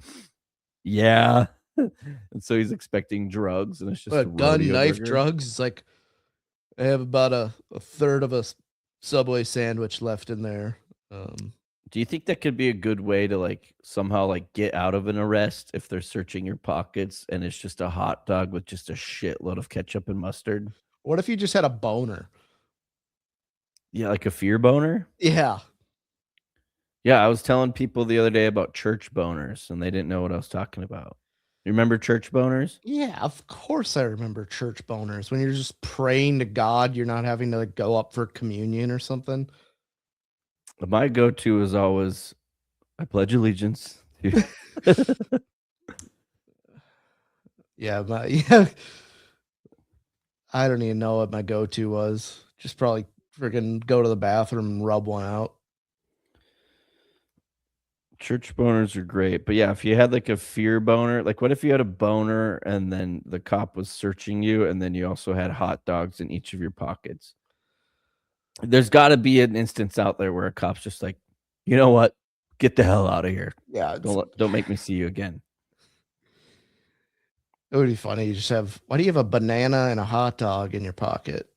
Yeah. And so he's expecting drugs, and it's just a gun, rodeo knife, burger. drugs. It's like I have about a third of a Subway sandwich left in there. Do you think that could be a good way to like somehow like get out of an arrest if they're searching your pockets and it's just a hot dog with just a shitload of ketchup and mustard? What if you just had a boner? Yeah, like a fear boner? Yeah. Yeah, I was telling people the other day about church boners and they didn't know what I was talking about. You remember church boners? Yeah, of course I remember church boners when you're just praying to God, you're not having to like go up for communion or something. My go-to is always I pledge allegiance to Yeah, yeah. I don't even know what my go-to was. Just probably freaking go to the bathroom and rub one out. church boners are great. But yeah, if you had like a fear boner, like what if you had a boner and then the cop was searching you and then you also had hot dogs in each of your pockets? There's got to be an instance out there where a cop's just like, you know what? Get the hell out of here. Yeah, Don't make me see you again. it would be funny. You just have why do you have a banana and a hot dog in your pocket?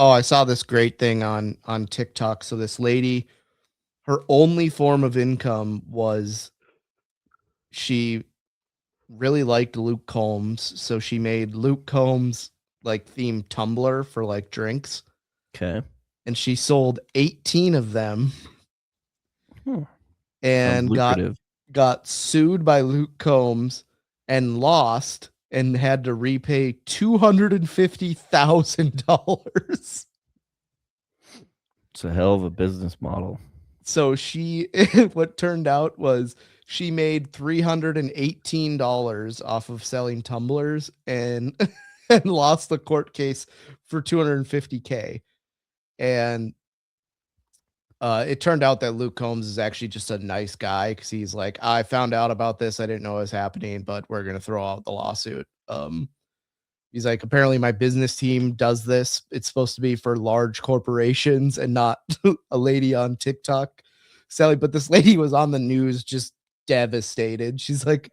Oh, I saw this great thing on TikTok. So this lady, her only form of income was she really liked Luke Combs, so she made Luke Combs like themed tumbler for like drinks, Okay. and she sold 18 of them Sounds and lucrative. got sued by Luke Combs and lost and had to repay $250,000. It's a hell of a business model. So she what turned out was she made $318 off of selling tumblers and and lost the court case for $250K. And it turned out that Luke Combs is actually just a nice guy because he's like, I found out about this. I didn't know it was happening, but we're gonna throw out the lawsuit. He's like, apparently my business team does this. It's supposed to be for large corporations and not a lady on TikTok. Sally, but this lady was on the news just devastated. She's like,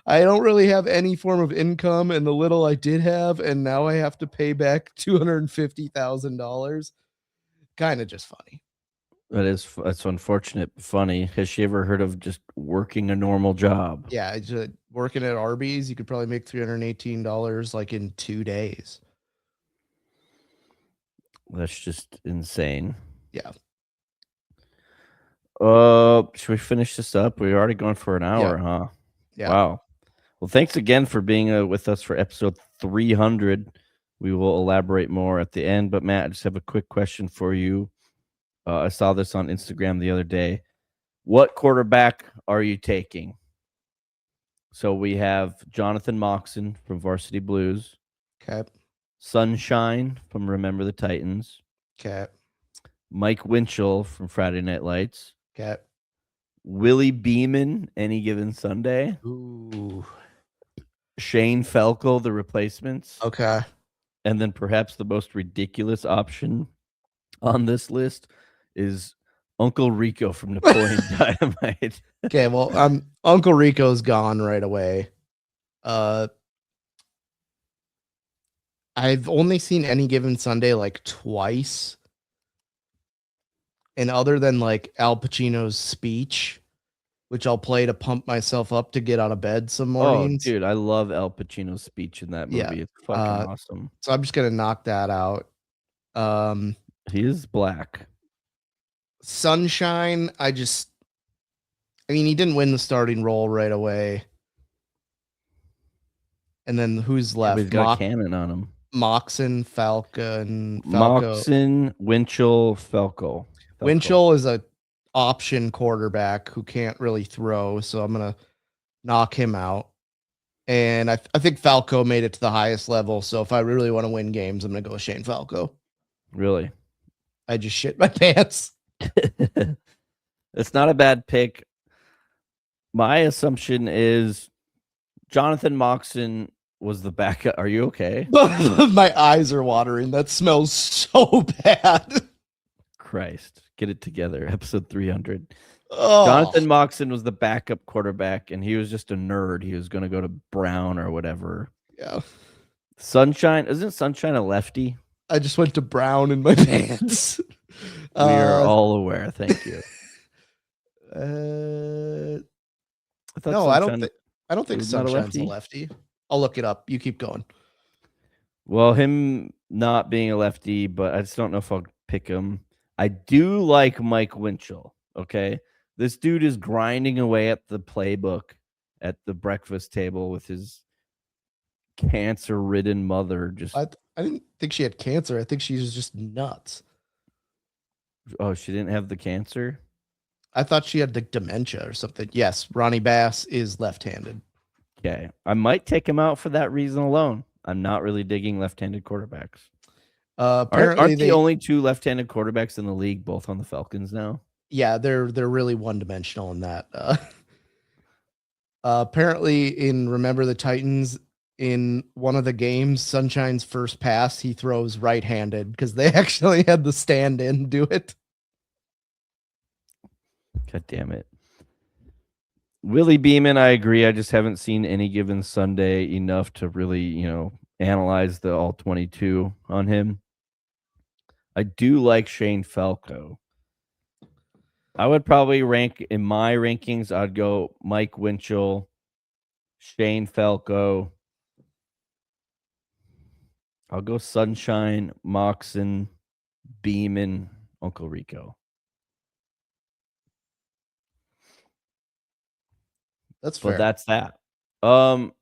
I don't really have any form of income, and the little I did have, and now I have to pay back $250,000. Kind of just funny. That's unfortunate, but funny. Has she ever heard of just working a normal job? Yeah, just working at Arby's, you could probably make $318 like in 2 days. That's just insane. Yeah. Should we finish this up? We're already going for an hour, huh? Yeah. Wow. Well, thanks again for being with us for episode 300. We will elaborate more at the end, but Matt, I just have a quick question for you. I saw this on Instagram the other day. What quarterback are you taking? So we have Jonathan Moxon from Varsity Blues. Okay. Sunshine from Remember the Titans. Okay. Mike Winchell from Friday Night Lights. Okay. Willie Beeman, Any Given Sunday. Ooh. Shane Falco, The Replacements. Okay. And then perhaps the most ridiculous option on this list is Uncle Rico from Napoleon Dynamite. Okay, well, Uncle Rico's gone right away. I've only seen Any Given Sunday like twice. And other than like Al Pacino's speech, which I'll play to pump myself up to get out of bed some mornings. Oh, dude, I love Al Pacino's speech in that movie. Yeah, It's fucking awesome. So I'm just gonna knock that out. He is black. Sunshine, I mean, he didn't win the starting role right away. And then who's left? He's got a cannon on him. Moxon, Falco. Moxon, Winchell, Falco. Winchell is a option quarterback who can't really throw, so I'm gonna knock him out. And I think Falco made it to the highest level. So if I really want to win games, I'm gonna go with Shane Falco. Really? I just shit my pants. It's not a bad pick. My assumption is Jonathan Moxon was the backup. Are you okay? My eyes are watering. That smells so bad. Christ, get it together. Episode 300. Jonathan Moxon was the backup quarterback, and he was just a nerd. He was going to go to Brown or whatever. Yeah. Sunshine, isn't Sunshine a lefty? I just went to Brown in my pants. We are all aware. Thank you. No, I don't think was not a Sunshine's a lefty? lefty. I'll look it up. You keep going. Well, him not being a lefty, but I just don't know if I'll pick him. I do like Mike Winchell. Okay. This dude is grinding away at the playbook at the breakfast table with his cancer-ridden mother. I didn't think she had cancer. I think she was just nuts. Oh, she didn't have the cancer? I thought she had the dementia or something. Yes, Ronnie Bass is left-handed. Okay. I might take him out for that reason alone. I'm not really digging left-handed quarterbacks. Apparently aren't the only two left-handed quarterbacks in the league both on the Falcons now? Yeah, they're really one-dimensional in that. Apparently, in Remember the Titans, in one of the games, Sunshine's first pass, he throws right-handed because they actually had the stand-in do it. God damn it. Willie Beeman, I agree. I just haven't seen Any Given Sunday enough to really, analyze the all 22 on him. I do like Shane Falco. I would probably rank in my rankings. I'd go Mike Winchell, Shane Falco. I'll go Sunshine, Moxon, Beeman, Uncle Rico. That's fair. But that's that.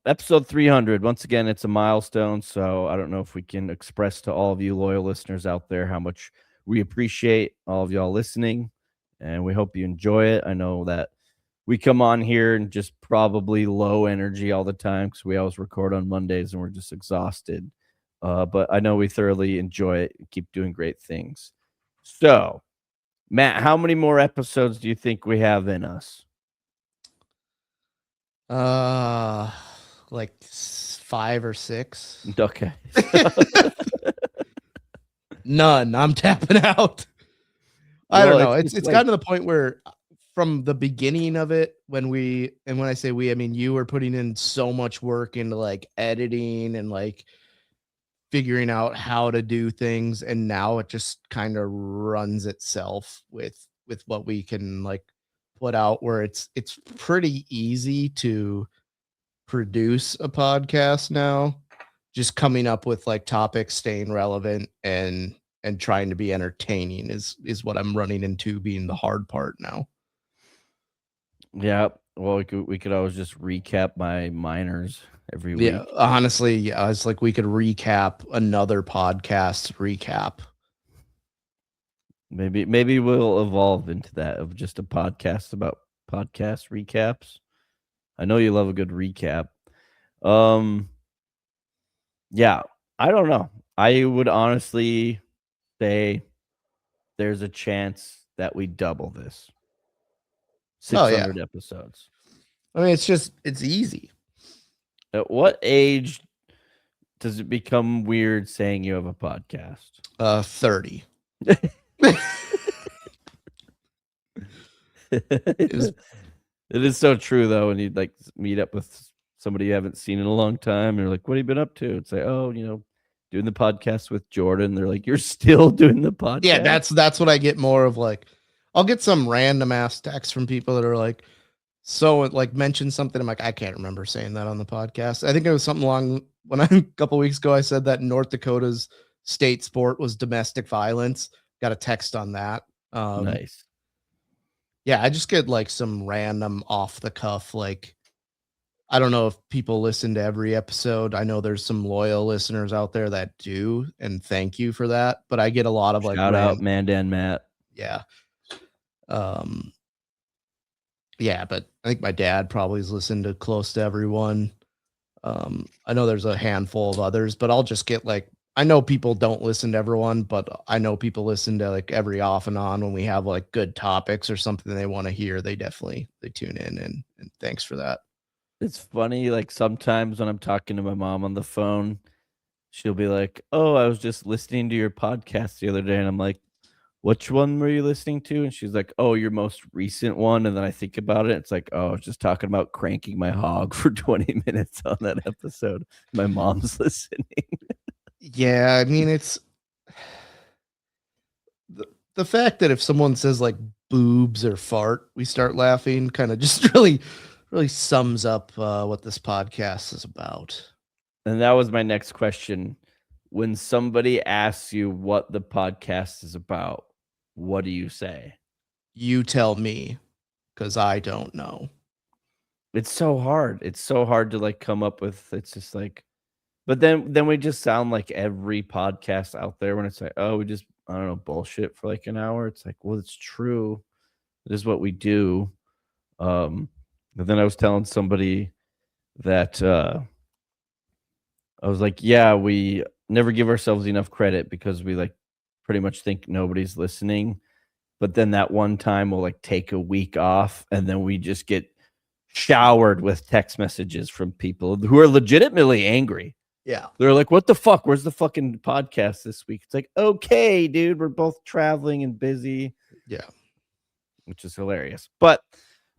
Episode 300. Once again, it's a milestone. So I don't know if we can express to all of you loyal listeners out there how much we appreciate all of y'all listening. And we hope you enjoy it. I know that we come on here and just probably low energy all the time because we always record on Mondays and we're just exhausted. But I know we thoroughly enjoy it and keep doing great things. So, Matt, how many more episodes do you think we have in us? Like 5 or 6. Okay. None. I'm tapping out. I don't know. It's gotten to the point where from the beginning of it, when I say we, I mean you were putting in so much work into like editing and like figuring out how to do things, and now it just kind of runs itself with what we can like put out, where it's pretty easy to produce a podcast now, just coming up with like topics, staying relevant and trying to be entertaining is what I'm running into being the hard part now. Yeah. Well, we could always just recap my minors every week. Yeah, honestly, yeah, it's like we could recap another podcast recap. Maybe we'll evolve into that of just a podcast about podcast recaps. I know you love a good recap. Yeah, I don't know. I would honestly say there's a chance that we double this. 600 episodes. I mean, it's easy. At what age does it become weird saying you have a podcast? 30. It is so true though, when you like meet up with somebody you haven't seen in a long time and you're like, what have you been up to? It's like, oh, doing the podcast with Jordan. They're like, you're still doing the podcast? Yeah, that's what I get more of. Like, I'll get some random ass texts from people that are like, so like mention something. I'm like, I can't remember saying that on the podcast. I think it was something along when a couple weeks ago I said that North Dakota's state sport was domestic violence. Got a text on that. Nice. Yeah, I just get like some random off the cuff. Like, I don't know if people listen to every episode. I know there's some loyal listeners out there that do, and thank you for that. But I get a lot of like shout out Mandan Matt. Yeah. Yeah, but I think my dad probably has listened to close to everyone. I know there's a handful of others, but I'll just get like, I know people don't listen to everyone, but I know people listen to like every off and on when we have like good topics or something they want to hear. They tune in, and thanks for that. It's funny, like sometimes when I'm talking to my mom on the phone, she'll be like, oh, I was just listening to your podcast the other day. And I'm like, which one were you listening to? And she's like, oh, your most recent one. And then I think about it. It's like, oh, I was just talking about cranking my hog for 20 minutes on that episode. My mom's listening. Yeah, I mean, it's the fact that if someone says like boobs or fart, we start laughing kind of just really sums up what this podcast is about. And that was my next question. When somebody asks you what the podcast is about, what do you say? You tell me, because I don't know. It's so hard. It's so hard to like come up with. It's just like, but then we just sound like every podcast out there when it's like, oh, we just, I don't know, bullshit for like an hour. It's like, well, it's true. This is what we do. But then I was telling somebody that I was like, yeah, we never give ourselves enough credit because we like pretty much think nobody's listening. But then that one time we'll like take a week off and then we just get showered with text messages from people who are legitimately angry. Yeah. They're like, what the fuck? Where's the fucking podcast this week? It's like, okay, dude, we're both traveling and busy. Yeah. Which is hilarious. But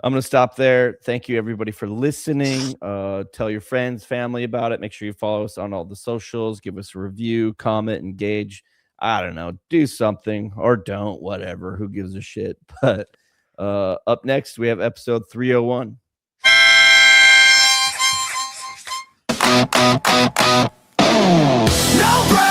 I'm going to stop there. Thank you, everybody, for listening. Tell your friends, family about it. Make sure you follow us on all the socials. Give us a review, comment, engage. I don't know. Do something or don't, whatever. Who gives a shit? But up next, we have episode 301. No break.